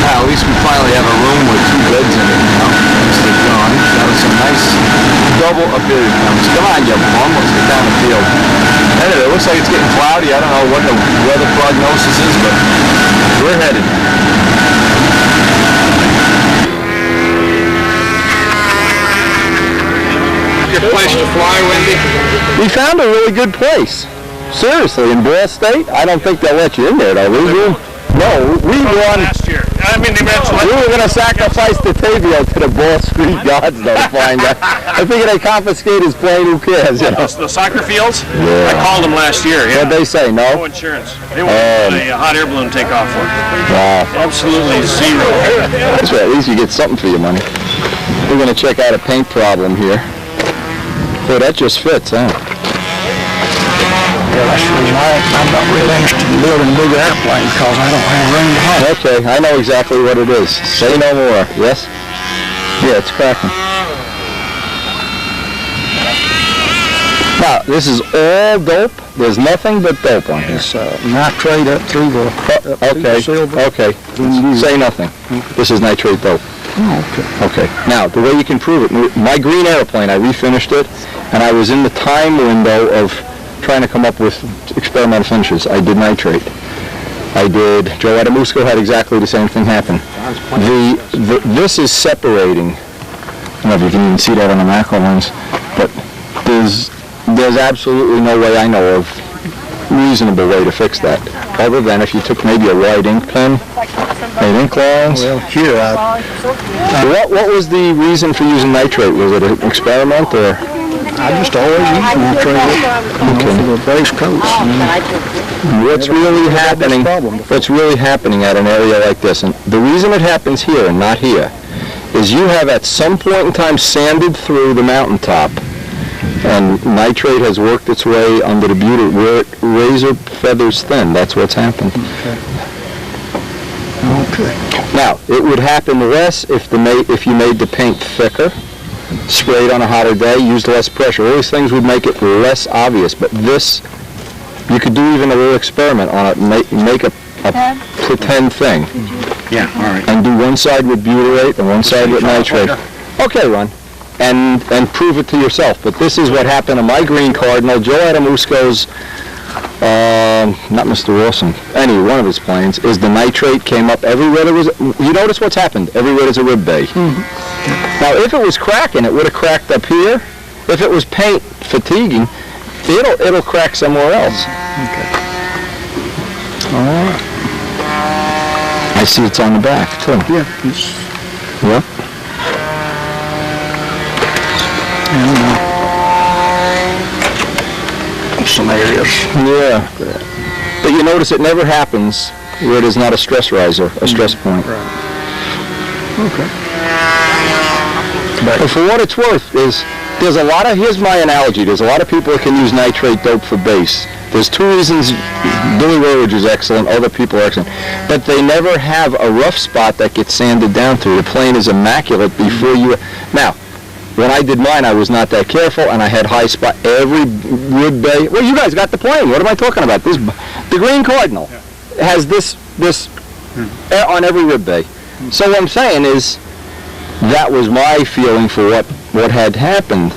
At least we finally have a room with 2 beds in it now. Mr. John, that was some nice double ability comes. Come on, you bum. Let's get down the field. Anyway, it looks like it's getting cloudy. I don't know what the weather prognosis is, but we're headed. Good place to fly, Wendy. We found a really good place. Seriously, in Ball State, I don't think they'll let you in there, though. No, we won. Last year. I mean, eventually. We were going to sacrifice the Tavio to the Ball Street Guards, though, to find out. I figured they confiscate his plane, who cares, you know? The soccer fields? Yeah. I called them last year, yeah. What'd they say, No no? insurance. They wanted a hot air balloon takeoff for it. Wow. Absolutely zero. That's right, at least you get something for your money. We're going to check out a paint problem here. Boy, that just fits, huh? Yeah, that's the reason I'm not really interested in building bigger airplanes because I don't have room to hide. Okay, I know exactly what it is. Say no more. Yes? Yeah, it's cracking. Now, this is all dope. There's nothing but dope on here. It's nitrate up through the silver. Okay. Say nothing. This is nitrate dope. Oh, okay. Okay. Now, the way you can prove it, my green airplane, I refinished it, and I was in the time window of trying to come up with experimental finishes. I did nitrate. Joe Adamusco had exactly the same thing happen. This is separating. I don't know if you can even see that on the macro lens, but there's absolutely no way I know of reasonable way to fix that, other than if you took maybe a white ink pen, made ink lines. Well, here, What was the reason for using nitrate? Was it an experiment, or? I just always use nitrate for the base coats. What's really happening at an area like this, and the reason it happens here and not here, is you have at some point in time sanded through the mountaintop, and nitrate has worked its way under the beauty where it razor feathers thin. That's what's happened. Okay. Now, it would happen less if you made the paint thicker, sprayed on a hotter day, used less pressure. All these things would make it less obvious, but this, you could do even a little experiment on it, make a pretend thing. Yeah, all right. And do one side with butyrate and one side with nitrate. Okay, Ron. And prove it to yourself. But this is what happened to my green Cardinal, Joe Adamusco's Not Mr. Wilson, one of his planes, is the nitrate came up everywhere there was, you notice what's happened, everywhere there's a rib bay. Now if it was cracking, it would have cracked up here. If it was paint fatiguing, it'll crack somewhere else. Okay. All right. I see it's on the back too. Yeah. Yep. Some areas. Yeah. But you notice it never happens where it is not a stress riser, a stress point. Right. Okay. But for what it's worth, there's a lot of, here's my analogy, there's a lot of people that can use nitrate dope for base. There's two reasons Billy Rowage is excellent, other people are excellent, but they never have a rough spot that gets sanded down through. The plane is immaculate before you, now, when I did mine, I was not that careful, and I had high spot. Every rib bay. Well, you guys got the plane. What am I talking about? The Green Cardinal has this on every rib bay. So what I'm saying is, that was my feeling for what had happened.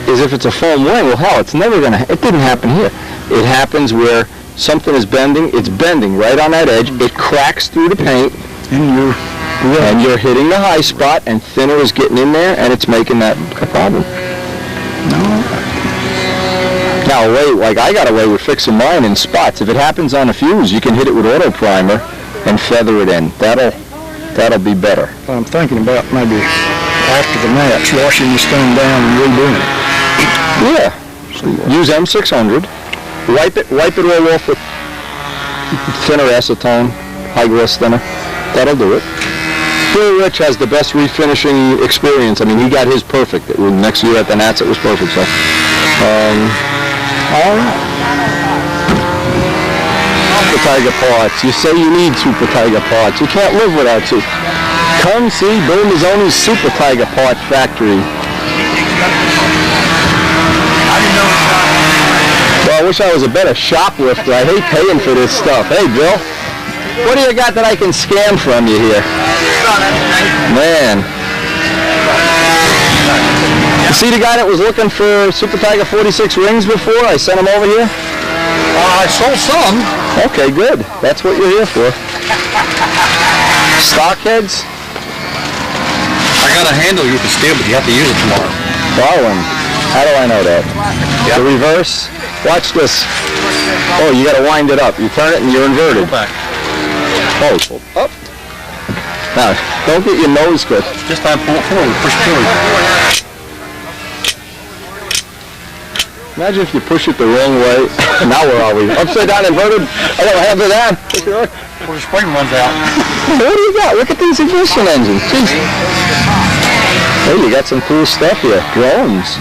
Is if it's a foam wing, well, hell, it's never gonna. It didn't happen here. It happens where something is bending. It's bending right on that edge. It cracks through the paint, and you're hitting the high spot, and thinner is getting in there, and it's making that a problem. Now, like I got away with fixing mine in spots. If it happens on a fuse, you can hit it with auto primer and feather it in. That'll be better. I'm thinking about maybe after the NATS, washing this thing down and redoing it. Yeah. Use M600. Wipe it all off with thinner acetone, high gloss thinner. That'll do it. Bill Rich has the best refinishing experience. I mean, he got his perfect. Next year at the NATS, it was perfect. So, all right. Super Tiger parts. You say you need Super Tiger parts. You can't live without you. Come see Bill Mazzoni's Super Tiger part factory. Well, I wish I was a better shoplifter. I hate paying for this stuff. Hey, Bill. What do you got that I can scam from you here? Man. You see the guy that was looking for Super Tiger 46 rings before? I sent him over here? I sold some. Okay, good. That's what you're here for. Stock heads? I got a handle you can steal, but you have to use it tomorrow. Darwin. How do I know that? Yep. The reverse? Watch this. Oh, you got to wind it up. You turn it and you're inverted. Go back. Oh, up. Now, don't get your nose good. Just time pull forward, push forward. Imagine if you push it the wrong way. Now where are we? Upside down inverted? I got my hands are down. Well, the spring runs out. What do you got? Look at these ignition engines. Jeez. Hey, you got some cool stuff here. Drones.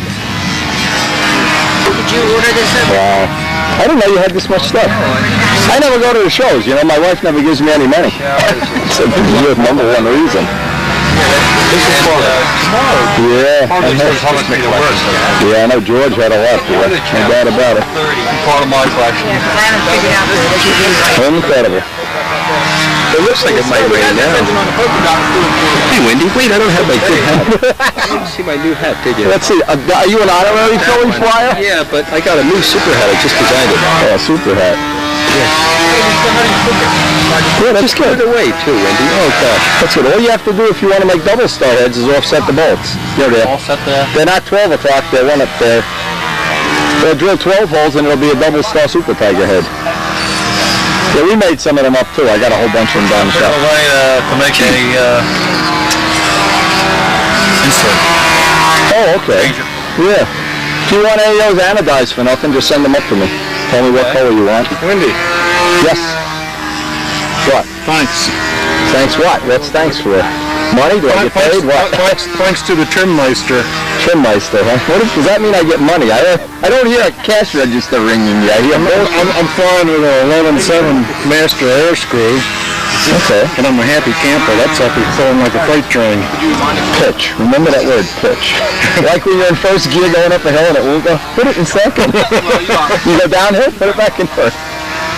Did you order this? Wow. I didn't know you had this much stuff. I never go to the shows. You know, my wife never gives me any money. So this is your number one reason. This is for Yeah. yeah, I know George had a lot to it. No doubt about it. part of my collection. Yeah, because I haven't figured out what you do. Incredible. It looks like it might rain now. Hey, Wendy, wait, I don't have my good hat. I didn't see my new hat, did you? Let's see. Are you an honorary Philly flyer? Yeah, but I got a new super hat. I just designed it. Oh, super hat. Yeah, that's Just good. give it away, too, Wendy. Oh, gosh. That's good. All you have to do if you want to make double star heads is offset the bolts. Here they are. All set there? They're not 12 o'clock. They're one up there. They'll drill 12 holes and it'll be a double star Super Tiger head. Yeah, we made some of them up too. I got a whole bunch of them down the shop. To make a insert. Oh, okay. Yeah. If you want any of those anodized for nothing, just send them up to me. Tell me what color you want. Wendy. Yes. What? Thanks. Thanks what? What's thanks for? Money? Do I get paid? What? Thanks to the Trimmeister. Trimmeister, huh? Does that mean I get money? I don't hear a cash register ringing me. I hear I'm flying with an 11.7 master air screw. Okay. And I'm a happy camper. That's up here flowing like a freight train. Pitch. Remember that word, pitch. Like when you're in first gear going up a hill and it won't go. Put it in second. You go downhill, put it back in first.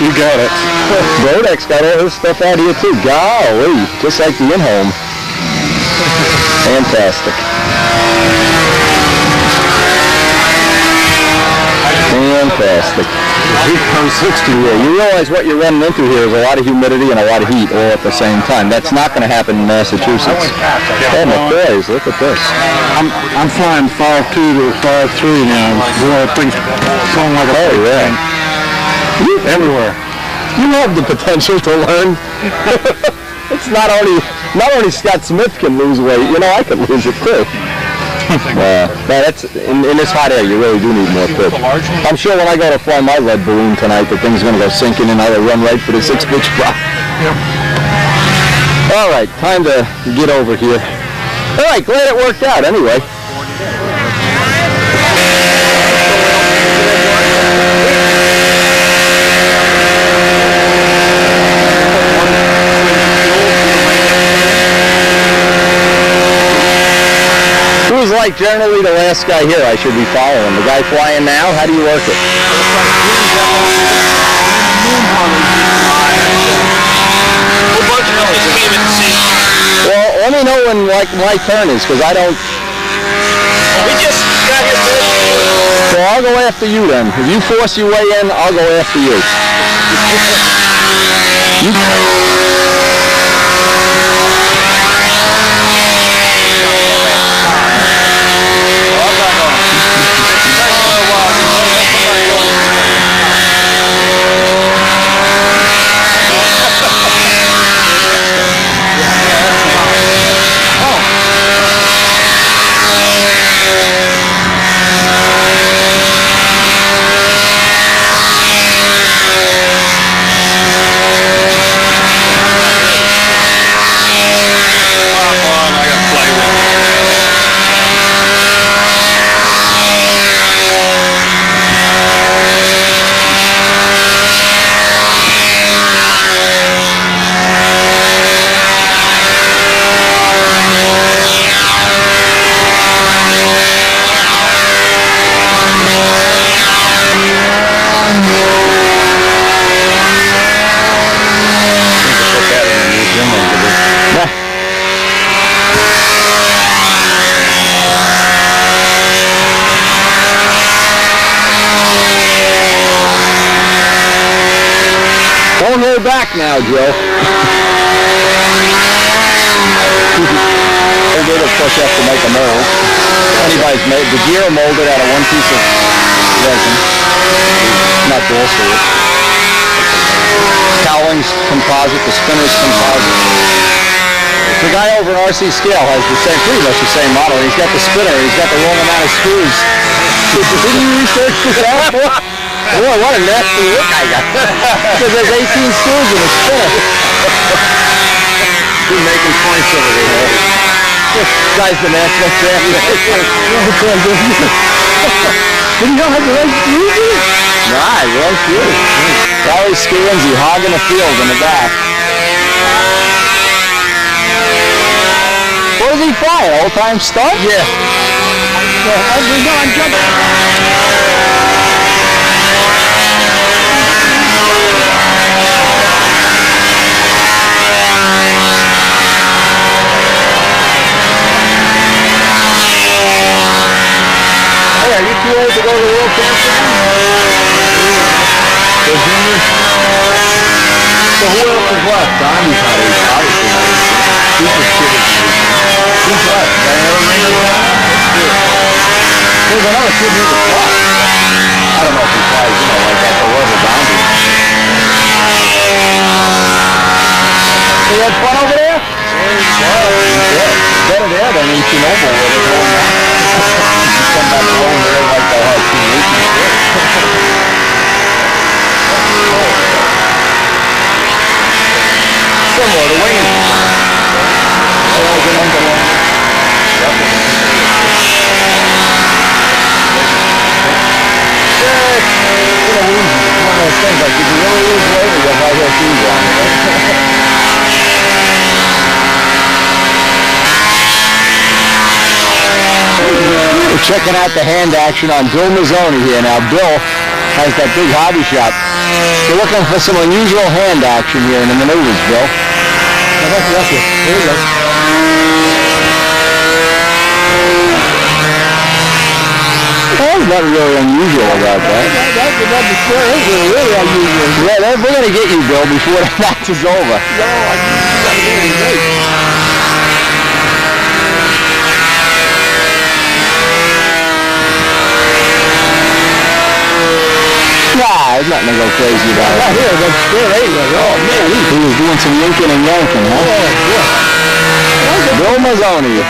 You got it. Brodex got all his stuff out here too. Golly. Just like the in-home. Fantastic. Fantastic. heat comes 60. Yeah, you realize what you're running into here is a lot of humidity and a lot of heat all at the same time. That's not going to happen in Massachusetts. Oh, McCoys, look at this. I'm flying 5.2 to 5.3 now. Boy, things going like a everywhere. You have the potential to learn. It's not only Scott Smith can lose weight, you know, I could lose it too. That's in this hot air, you really do need more pitch. I'm sure when I go to fly my lead balloon tonight, the thing's going to go sinking and I'll run right for the 6-pitch drop. All right, time to get over here. All right, glad it worked out anyway. Who's like generally the last guy here I should be following? The guy flying now? How do you work it? Well, let me know when like my turn is, because I don't... We just got his So I'll go after you then. If you force your way in, I'll go after you. Don't hold back now, Joe. They did, of course, have to make a mold. Anybody's made the gear molded out of one piece of resin, not balsa wood. Cowling's composite, the spinner's composite. The guy over in RC Scale has the same, pretty much the same model. He's got the spinner, he's got the wrong amount of screws. Didn't you research this out? Boy, what a nasty look I got. Because there's 18 screws in a spinner. Been making points over there. This guy's the national champion. Did you know how to run screws? Nah, I run screws. Larry Scansy hogging the field in the back. What does he fly? An old-time stunt? Yeah. I'm jumping. Are you too old to go to the World Championship? The juniors? So who else is left? Donnie's not age, obviously not age. Super kid. Who's left? There's another kid who can fly. I don't know if he flies, you know, like at the level boundary. So you had fun over there? Yeah. Better there than in Chernobyl where they're going now. Come back home there like they had 2 weeks before. Similar to winging. It's one of those things like if you really lose weight, you'll have your shoes on, right? We're checking out the hand action on Bill Mazzoni here. Now, Bill has that big hobby shop. We're looking for some unusual hand action here in the maneuvers, Bill. That's it. Here we go. That's nothing really unusual about that. That's the square is really unusual. Yeah, we're going to get you, Bill, before the match is over. No, I got to get it right. Nah, there's nothing to go crazy about. Right here, that's square eight. Oh, man. He was doing some yanking and yanking, huh? Yeah. Bill Mazzoni.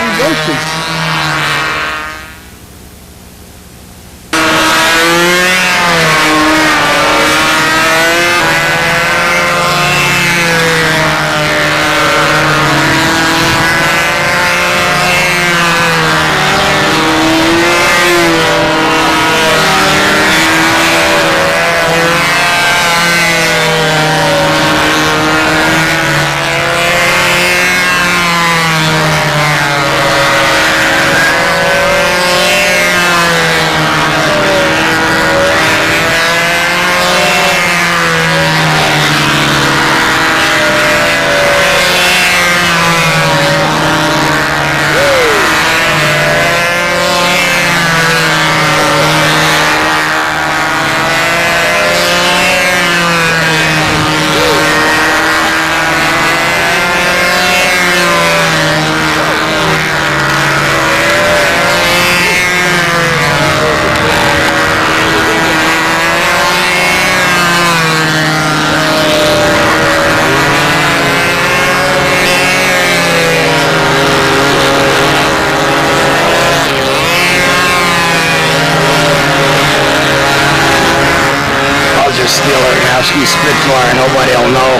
Just steal Aronofsky's Spitfire, nobody will know.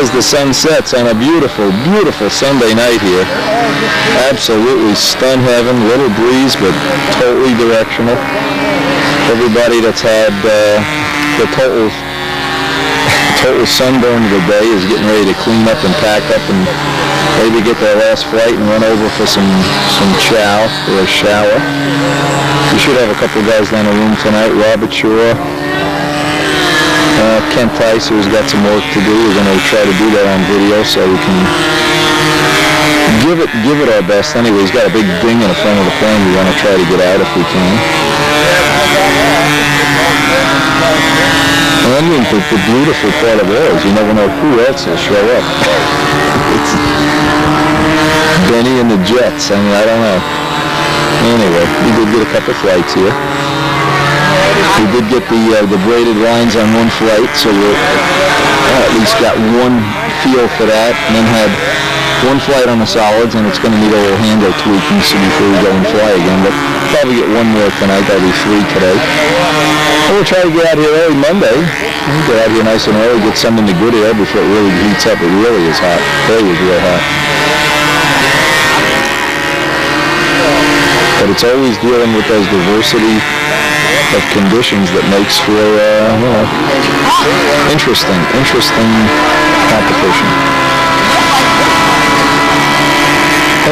as the sun sets on a beautiful, beautiful Sunday night here. Absolutely stun heaven, little breeze, but totally directional. Everybody that's had the total sunburn of the day is getting ready to clean up and pack up and maybe get their last flight and run over for some chow or a shower. We should have a couple guys down the room tonight. Robert Shore, Kent Tice, who's got some work to do. We're going to try to do that on video so we can give it our best. Anyway, he's got a big ding in the front of the plane. We want to try to get out if we can. And I mean, the beautiful part of it is you never know who else will show up. It's Benny and the Jets. I mean, I don't know. Anyway, we did get a couple flights here. We did get the braided lines on one flight, so we at least got one feel for that, and then had one flight on the solids, and it's going to need a little handle tweaking before we go and fly again, but probably get one more tonight. That'll be 3 today. And we'll try to get out here early Monday. We'll get out here nice and early, get some in the good air before it really heats up. It really is hot. Today was real hot. But it's always dealing with those diversity of conditions that makes for interesting competition.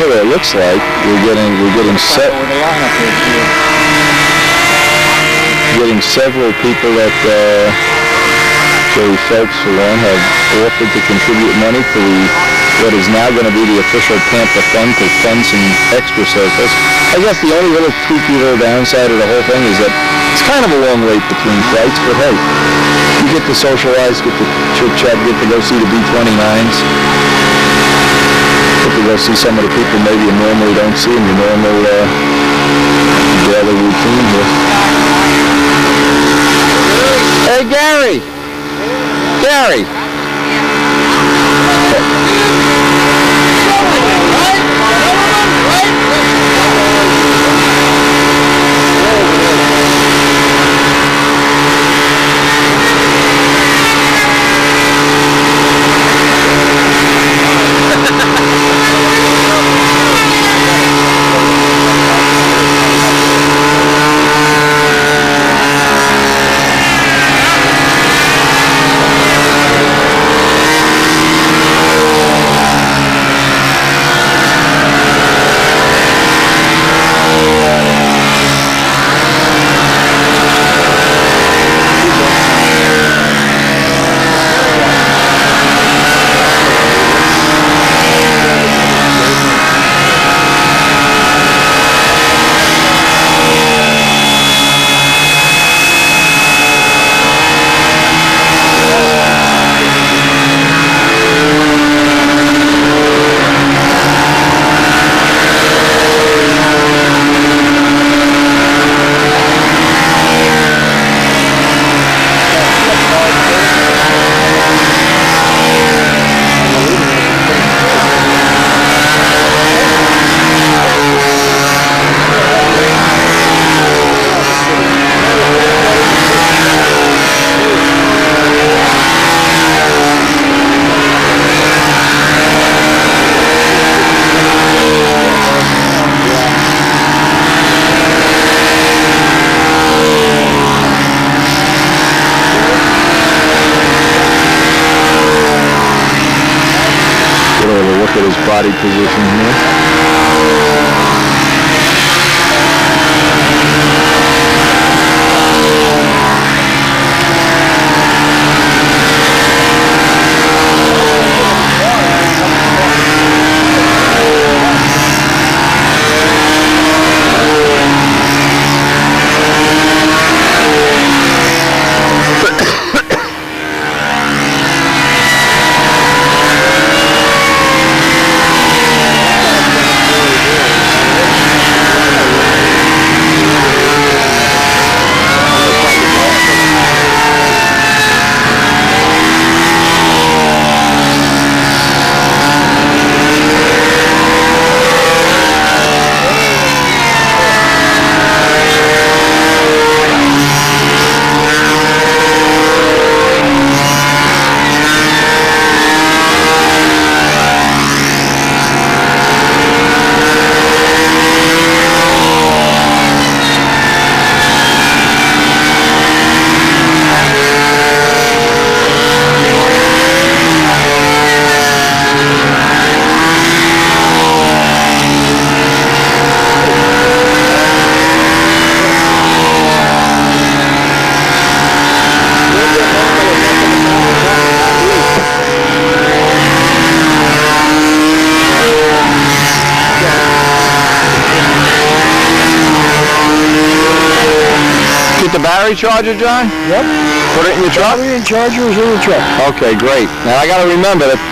Anyway, it looks like we're getting several people that Joey Phelps for one have offered to contribute money to what is now going to be the official Panther Fund to fund some extra surface. I guess the only little tweaky little downside of the whole thing is that it's kind of a long wait between flights, but hey, you get to socialize, get to chit-chat, get to go see the B-29s, get to go see some of the people maybe you normally don't see in your normal daily routine here. Hey, Gary! Gary! At his body position here. with the battery charger, John? Yep. Put it in your truck? Battery and charger is in the truck. Okay, great. Now I got to remember that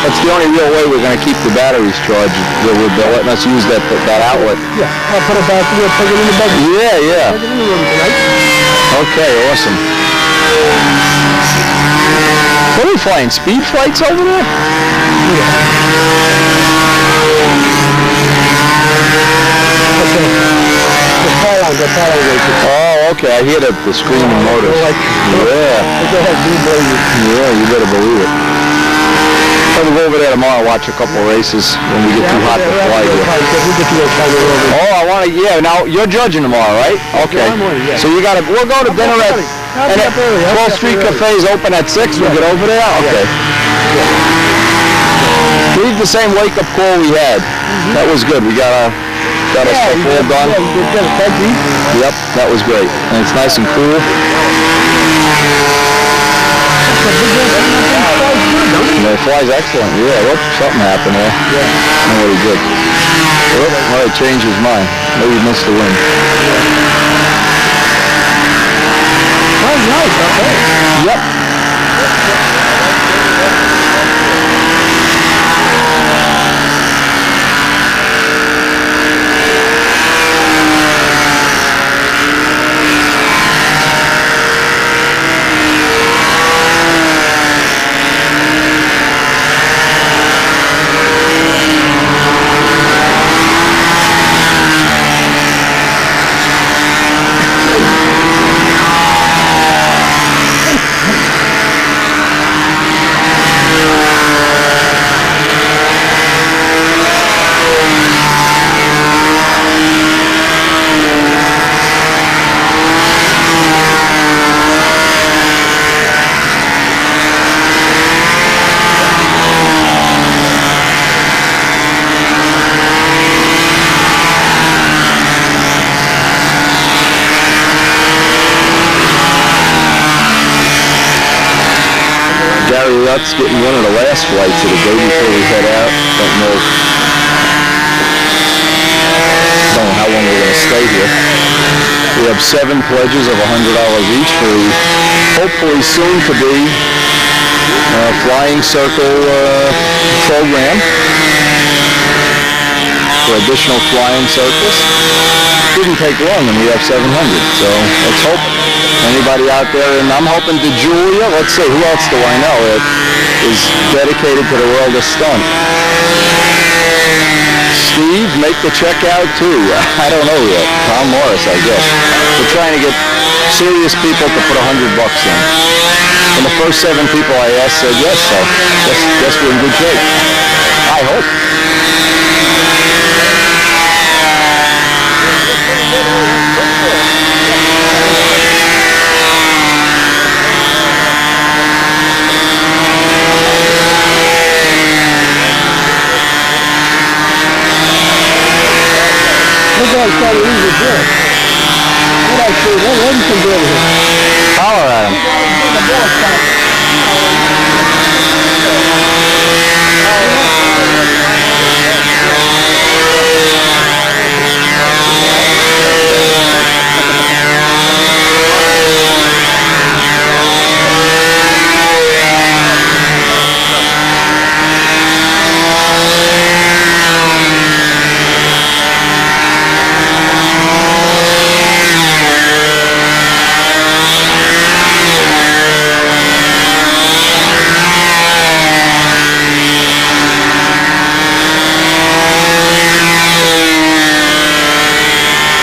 that's the only real way we're going to keep the batteries charged. They're letting us use that outlet. Yeah, I'll put it back here, plug it in the buggy. Yeah. Plug it in the room tonight. Okay, awesome. What are we flying? Speed flights over there? Yeah. Okay. The pylon racing. Oh, okay. I hear the screaming motors. Yeah. Go ahead, Yeah, you better believe it. We'll go over there tomorrow and watch a couple races when we get too hot to fly here. Oh, I want to, yeah. Now, you're judging tomorrow, right? Okay. So you got to, we'll go to dinner at, and 12th Street Cafe is open at 6. We'll get over there? Okay. Leave the same wake-up call we had. That was good. We got our stuff all done. Yep, that was great. And it's nice and cool. Yeah, it flies excellent. Yeah, whoops, something happened there. Yeah. No, what he did. Whoop, well, he changed his mind. Maybe he missed the wind. That was nice, okay. Yep. That's getting one of the last flights of the day before we head out. Don't know how long we're going to stay here. We have 7 pledges of $100 each for hopefully soon to be Flying Circle program for additional flying circles. Didn't take long and we have 700, so let's hope. Anybody out there, and I'm hoping to Julia, let's see, who else do I know that is dedicated to the world of stunt? Steve, make the check out too. I don't know yet. Tom Morris, I guess. We're trying to get serious people to put $100 in. And the first 7 people I asked said yes, so guess we're in good shape. I hope. This guy's trying to lose his breath. What I say, what you can do with it? Holler at him.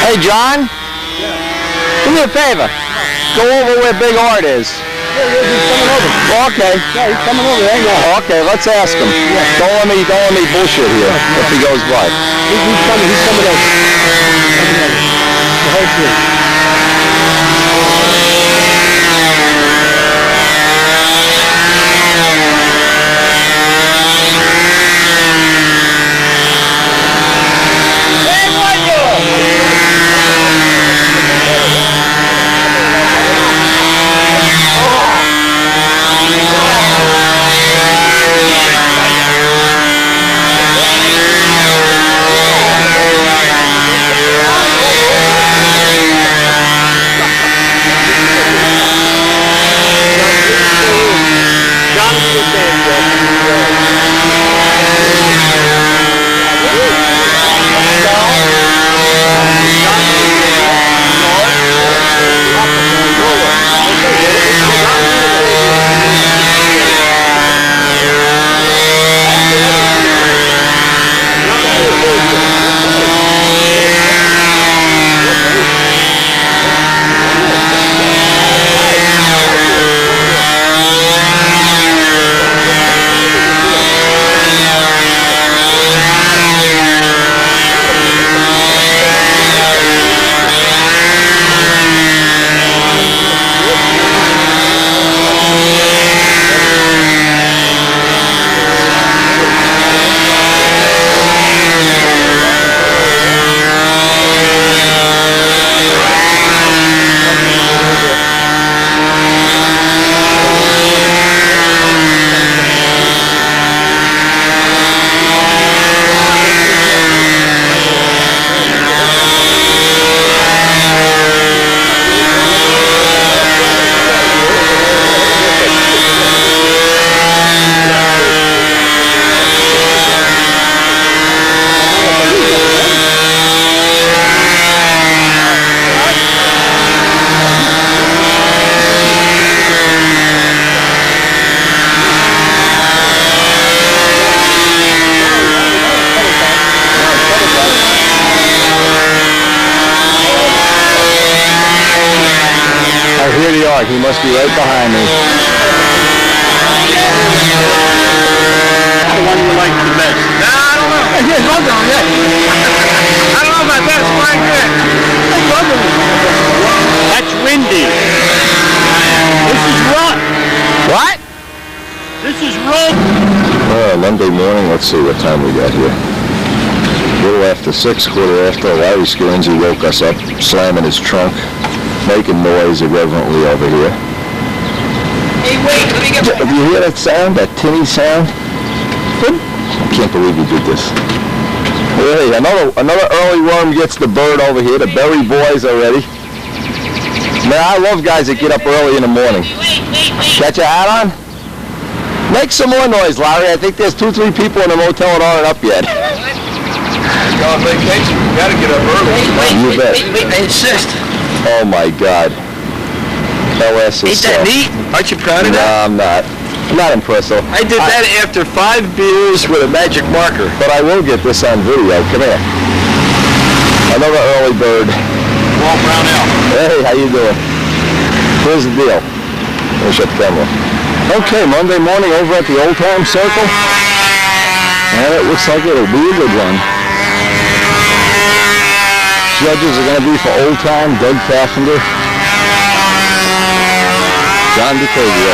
Hey, John? Yeah. Do me a favor. Go over where Big Art is. Yeah, he's coming over. Okay. Yeah, he's coming over. Hang on. Okay, let's ask him. Yeah. Don't let me bullshit here if he goes by. He's coming over. The whole thing. dark. He must be right behind me. The one you like the best. Nah, I don't know. He's rubbing on that. I don't know about that. It's fine good. He's rubbing on it. That's windy. This is rough. What? This is rough. Monday morning, let's see what time we got here. A little after 6, quarter after. Larry Scarenzi woke us up, slamming his trunk, making noise irreverently over here. Hey, wait, let me get Do you hear that sound, that tinny sound? I can't believe you did this. Hey, another early worm gets the bird over here. The berry boys are ready. Man, I love guys that get up early in the morning. Got your hat on? Make some more noise, Larry. I think there's 2-3 people in the motel that aren't up yet. Go on vacation. You gotta get up early. You bet. Wait, I insist. Oh my God. LS is Ain't that neat? Aren't you proud of No, that? I'm not. I'm not impressed though. I did that after 5 beers with a magic marker. But I will get this on video. Come here. Another early bird. Walt Brownell. Hey, how you doing? Here's the deal. Let me shut the camera. Okay, Monday morning over at the Old Time Circle. And it looks like it'll be a good one. Judges are going to be for Old Time, Doug Carpenter, John DeCavio.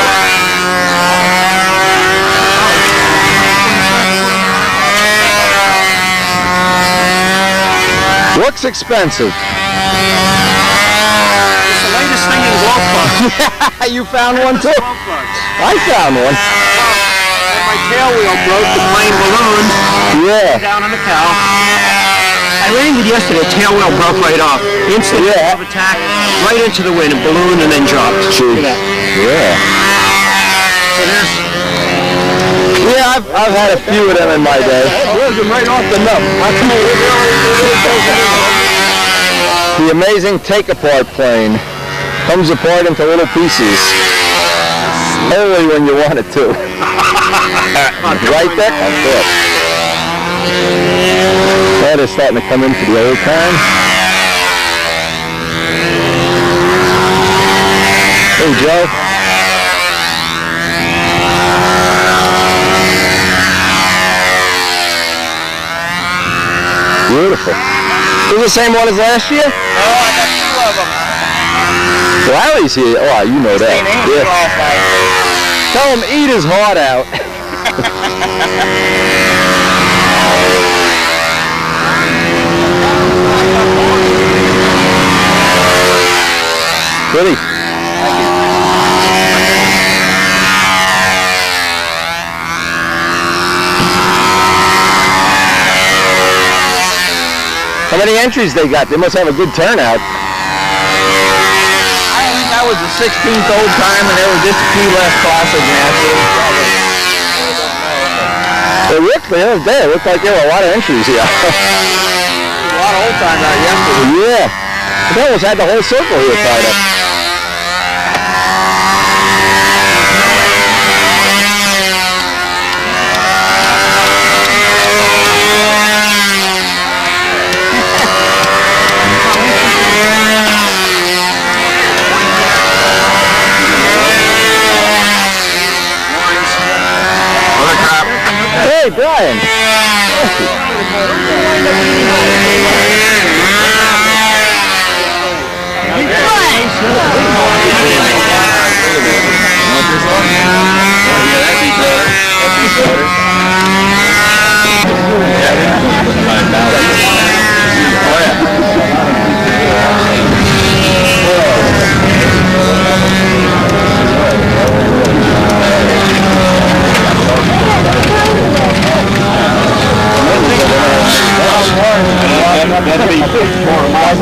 Looks expensive. It's the latest thing in glow plugs. You found one too? Glow plugs. I found one. When my tail wheel broke, the plane balloon Yeah. down on the cow. I landed yesterday, tail wheel broke right off. Instant Yeah. of attack, right into the wind, balloon, and then dropped. Gee. Look at that. Yeah. Yeah, I've had a few of them in my day. Right off the nub. The amazing take-apart plane comes apart into little pieces. Only when you want it to. Right there? That's it. That is starting to come in for the old time. Hey, Joe. Beautiful. Is it the same one as last year? Oh, I got 2 of them. Larry's here. Oh, you know that. Yeah. Tell him eat his heart out. Pretty. How many entries they got? They must have a good turnout. I think that was the 16th old time, and there were just a few less classic matches. They looked the other day. It looked like there were a lot of entries here. A lot of old time out yesterday. Yeah. They almost had the whole circle here tied up. Hey, Brian. That'd be 4 miles.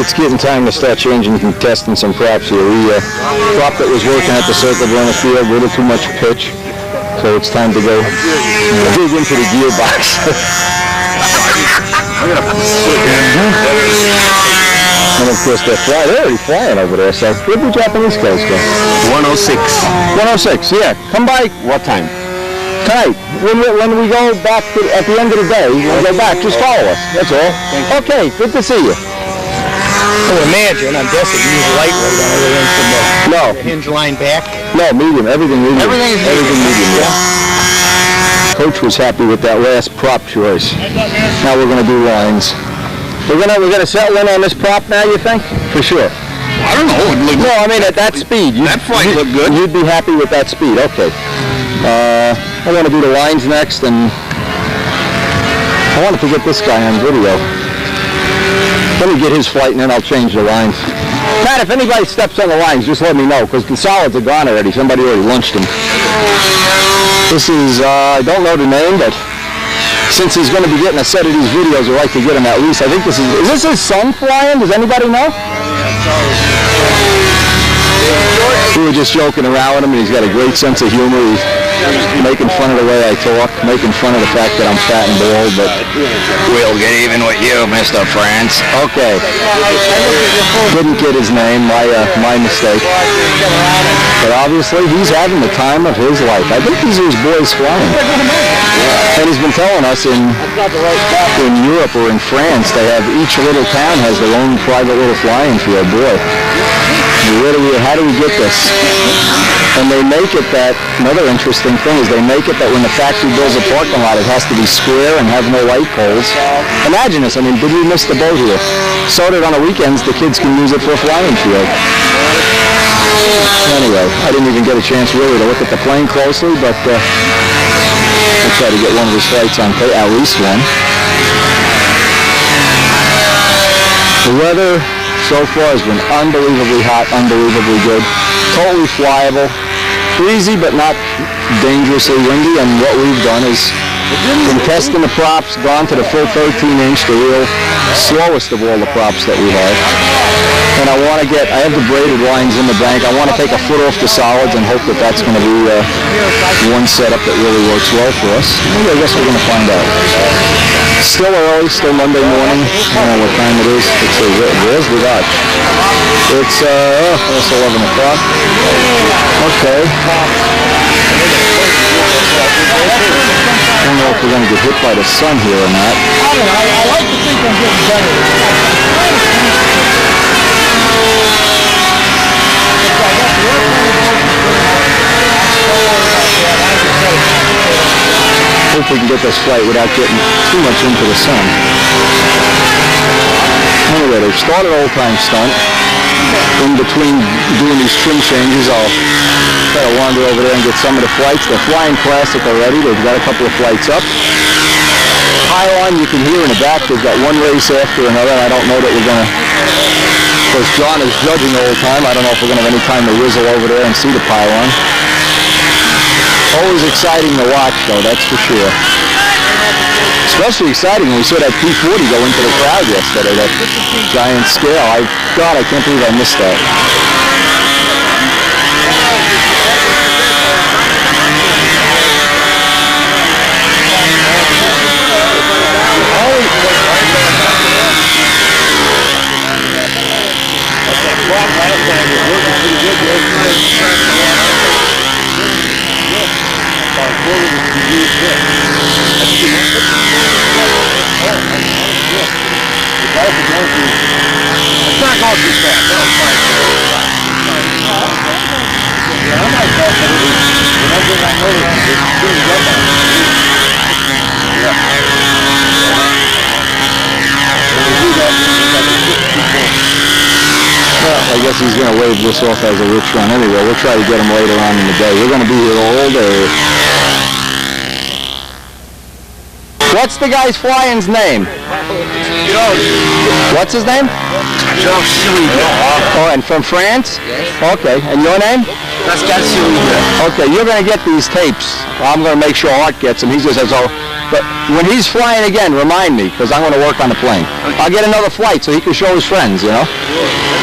it's getting time to start changing and testing some props here. We prop that was working at the circle runner field, a little too much pitch, so it's time to go dig into the gearbox. And of course they're already flying over there, so where do the Japanese guys go? 106. 106, yeah. Come by. What time? Tonight, when we go back at the end of the day, when we go back, just follow us. That's all. Okay, good to see you. I would imagine, I'm guessing, you use lightweight on everything from the hinge line back. No, medium. Everything medium. Everything is medium, yeah. Coach was happy with that last prop choice. Now we're going to do lines. We're gonna settle in on this prop now, you think? For sure. I don't know. No, I mean at that speed. That flight looked good. You'd be happy with that speed. Okay. I want to do the lines next, and I wanted to get this guy on video. Let me get his flight, and then I'll change the lines. Pat, if anybody steps on the lines, just let me know, because the solids are gone already. Somebody already lunched them. This is, I don't know the name, but since he's going to be getting a set of these videos, I'd like to get him at least. I think this is this his son flying? Does anybody know? We were just joking around with him, and he's got a great sense of humor. He's making fun of the way I talk, making fun of the fact that I'm fat and bald, but We'll get even with you, Mr. France. okay. Didn't get his name, my mistake. But obviously, he's having the time of his life. I think these are his boys flying. And he's been telling us in Europe or in France, they have, each little town has their own private little flying field. Boy, how do we get this? And they make it that, another interesting thing is they make it that when the factory builds a parking lot, it has to be square and have no light poles. Imagine this, I mean, did we miss the boat here? So that on the weekends, the kids can use it for a flying field. Anyway, I didn't even get a chance really to look at the plane closely, but I'll try to get one of his flights on tape, at least one. The weather so far has been unbelievably hot, unbelievably good, totally flyable, breezy but not dangerously windy, and what we've done is been testing the props, gone to the full 13-inch, the real slowest of all the props that we have. And I have the braided lines in the bank. I want to take a foot off the solids and hope that that's going to be one setup that really works well for us. Maybe I guess we're going to find out. Still early, still Monday morning. I don't know what time it is. Where's the watch? It's 11 o'clock. Okay. I don't know if we're going to get hit by the sun here or not. I don't know. I like to think I'm getting better. Hope we can get this flight without getting too much into the sun. Anyway, they've started old-time stunt. In between doing these trim changes, I'll try to wander over there and get some of the flights. They're flying classic already. They've got a couple of flights up. Pylon, you can hear in the back, they've got one race after another. I don't know that we're going to, because John is judging the whole time. I don't know if we're going to have any time to whizzle over there and see the pylon. Always exciting to watch, though, that's for sure. Especially exciting when we saw that P-40 go into the crowd yesterday, that giant scale. God, I can't believe I missed that. It's not going too fast. That was fine. I might go for it. One thing I noticed is it's pretty good on it. Yeah. When we do that, we got to get people. Well, I guess he's going to wave this off as a rich run anyway. We'll try to get him later on in the day. We're going to be here all day. What's the guy's flying's name? What's his name? Oh, and from France? Yes. Okay, and your name? Pascal. Okay, you're going to get these tapes. I'm going to make sure Art gets them. He just says, oh, But when he's flying again, remind me, because I'm going to work on the plane. I'll get another flight so he can show his friends, you know.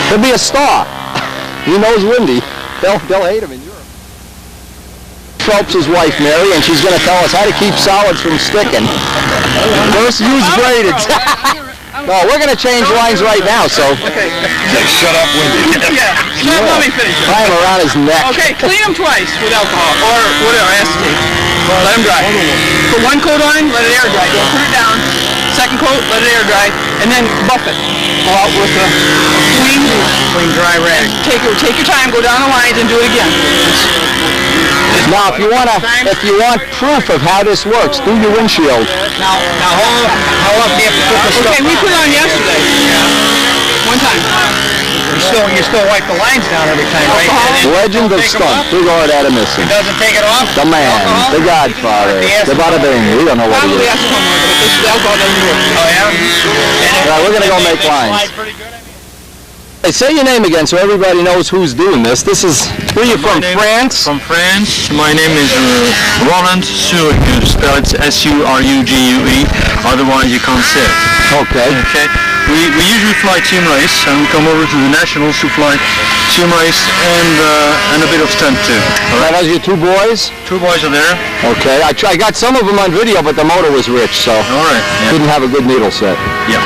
He'll be a star. He knows Windy. They'll hate him in Europe. Phelps' wife, Mary, and she's going to tell us how to keep solids from sticking. First, use braided. No, we're going to change lines right now, so. Okay. Shut up, Windy. Yeah. Let me finish it. Tie him around his neck. Okay, clean them twice with alcohol or whatever, acetate. Let them dry. Put one coat on, let it air dry. Don't put it down. Second coat, let it air dry, and then buff it. Go out with a clean, dry rag. Take your time, go down the lines, and do it again. Now, if you want proof of how this works, do your windshield. Now, how long do you have to put this stuff? Okay, we put it on yesterday. One time. You still wipe the lines down every time, right? Legend of Stunt, Big Art Adamison. Doesn't take it off? The man, the Godfather, the bada bing. We don't know what he Probably is. that's one more, but this alcohol doesn't work. Oh, yeah? All right, we're going to go make lines. Hey, say your name again so everybody knows who's doing this. Where are you from, France? From France. My name is Roland Surugue. Spell it S-U-R-U-G-U-E. Otherwise, you can't say it. Okay. Okay. We usually fly team race, and we come over to the nationals to fly team race and a bit of stunt too. All right, those are your two boys? Two boys are there. Okay. I got some of them on video, but the motor was rich, so All right. Yeah. didn't have a good needle set. Yeah.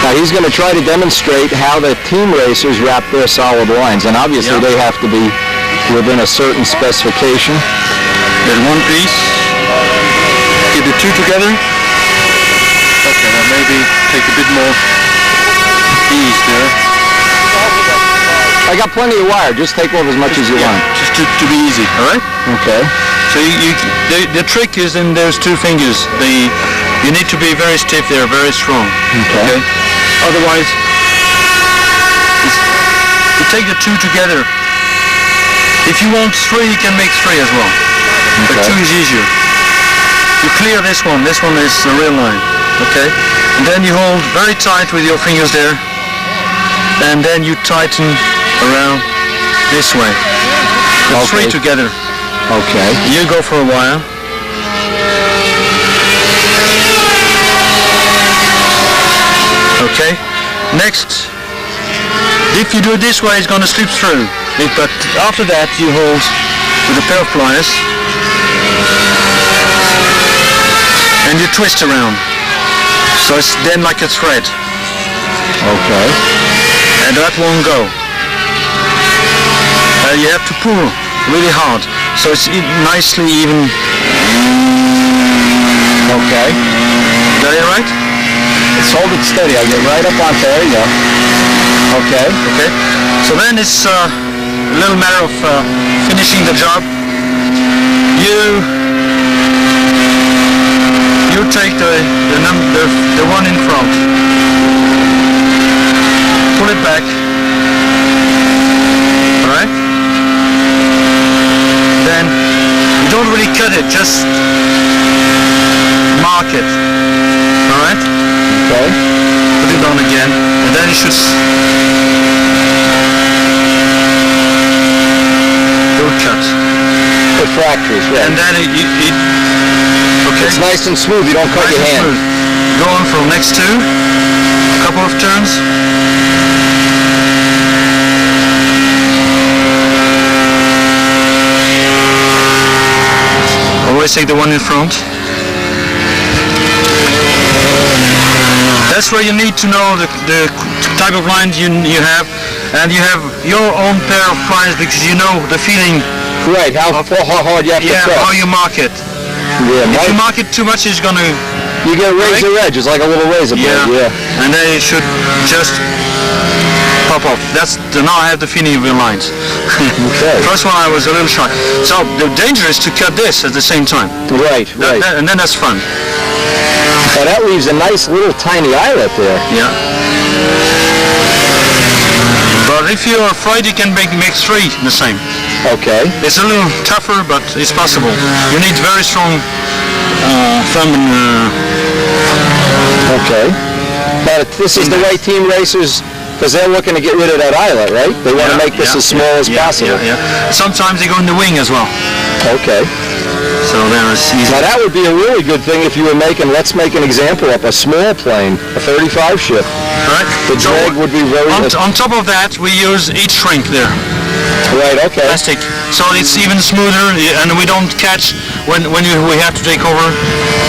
Now he's going to try to demonstrate how the team racers wrap their solid lines, and obviously they have to be within a certain specification. There's one piece. Get the two together. Okay, now maybe take a bit more ease there. I got plenty of wire. Just take off as much as you want. Just to be easy, all right? Okay. So the trick is in those two fingers. You need to be very stiff there, very strong. Okay. Otherwise, you take the two together. If you want three, you can make three as well. But two is easier. You clear this one. This one is the real line. Okay. And then you hold very tight with your fingers there. And then you tighten around this way. The three together. Okay. You go for a while. Okay. Next, if you do it this way, it's going to slip through. But after that, you hold with a pair of pliers and you twist around. So it's then like a thread. Okay. And that won't go. You have to pull really hard, so it's nicely even. Okay. Got it right? Let's hold it steady. I'll get right up on there. You go. Okay. Okay. So then it's a little matter of finishing the job. You take the one in front. Pull it back. All right. Then you don't really cut it, just mark it. All right. Okay. Put it on again, and then it should go cut. The fractures, right. And then okay. It's nice and smooth. You don't cut your hand. Smooth. Go on for next two. A couple of turns. Always take the one in front. That's where you need to know the type of lines you have, and you have your own pair of pliers because you know the feeling. Right, how hard you have to press. How you mark it. Yeah, if you mark it too much, it's gonna. You get a razor edge. It's like a little razor blade. Yeah. And then it should just pop off. Now I have the feeling of your lines. Okay. First one I was a little shy. So the danger is to cut this at the same time. Right. And then that's fun. Now that leaves a nice little tiny eyelet there. Yeah. But if you're afraid, you can make three the same. Okay. It's a little tougher, but it's possible. You need very strong thumb and... Okay. But this is the way team racers, because they're looking to get rid of that eyelet, right? They want to make this as small as possible. Yeah. Sometimes they go in the wing as well. Okay. So there is easy. Now that would be a really good thing if you were making, let's make an example up, a small plane, a 35 ship. Right. The drag would be very... On top of that, we use heat shrink there. Right, okay. Plastic. So it's even smoother, and we don't catch, when we have to take over,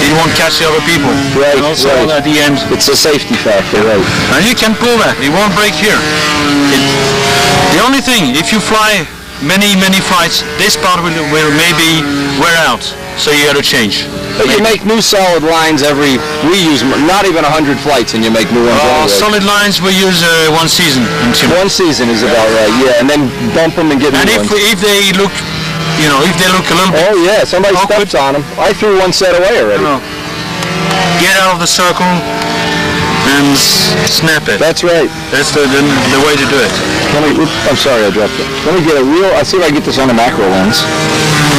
it won't catch the other people. Right, and also right. at the end. It's a safety factor, right. And you can pull that, it won't break here. The only thing, if you fly many flights, this part will maybe wear out, so you got to change. But you make new solid lines we use not even 100 flights and you make new ones anyway. Solid lines we use 1 season. One season is about right, yeah, and then bump them and get new ones. And if they look, if they look a little bit... Oh yeah, somebody steps on them. I threw one set away already. Get out of the circle and snap it. That's right. That's the way to do it. I'm sorry I dropped it. Let me get I'll see if I can get this on a macro lens.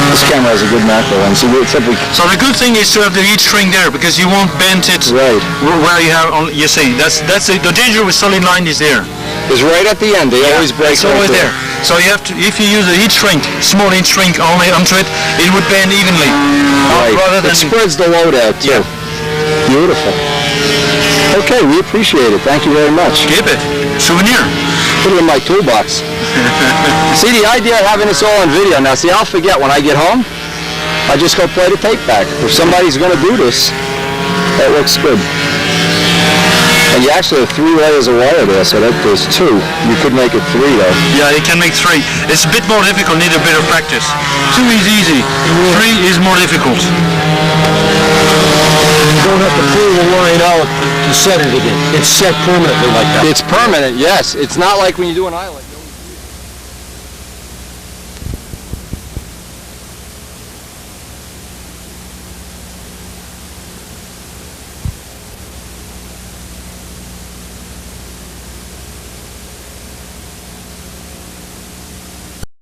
This camera has a good macro lens. So the good thing is to have the heat shrink there, because you won't bend it where you have, you see, that's the danger with solid line is there. It's right at the end. They always break. It's always there. So you have to, if you use a heat shrink, small heat shrink only onto it, it would bend evenly. Right. Rather than it spreads the load out too. Yeah. Beautiful. Okay, we appreciate it. Thank you very much. Keep it. Souvenir. Put it in my toolbox. See, the idea of having this all on video. Now, see, I'll forget when I get home. I just go play the tape back. If somebody's going to do this, that looks good. And you actually have 3 layers of wire there, so there's 2. You could make it 3, though. Yeah, you can make 3. It's a bit more difficult, need a bit of practice. 2 is easy. 3 is more difficult. You don't have to pull the line out to set it again. It's set permanently like that. It's permanent, yes. It's not like when you do an island.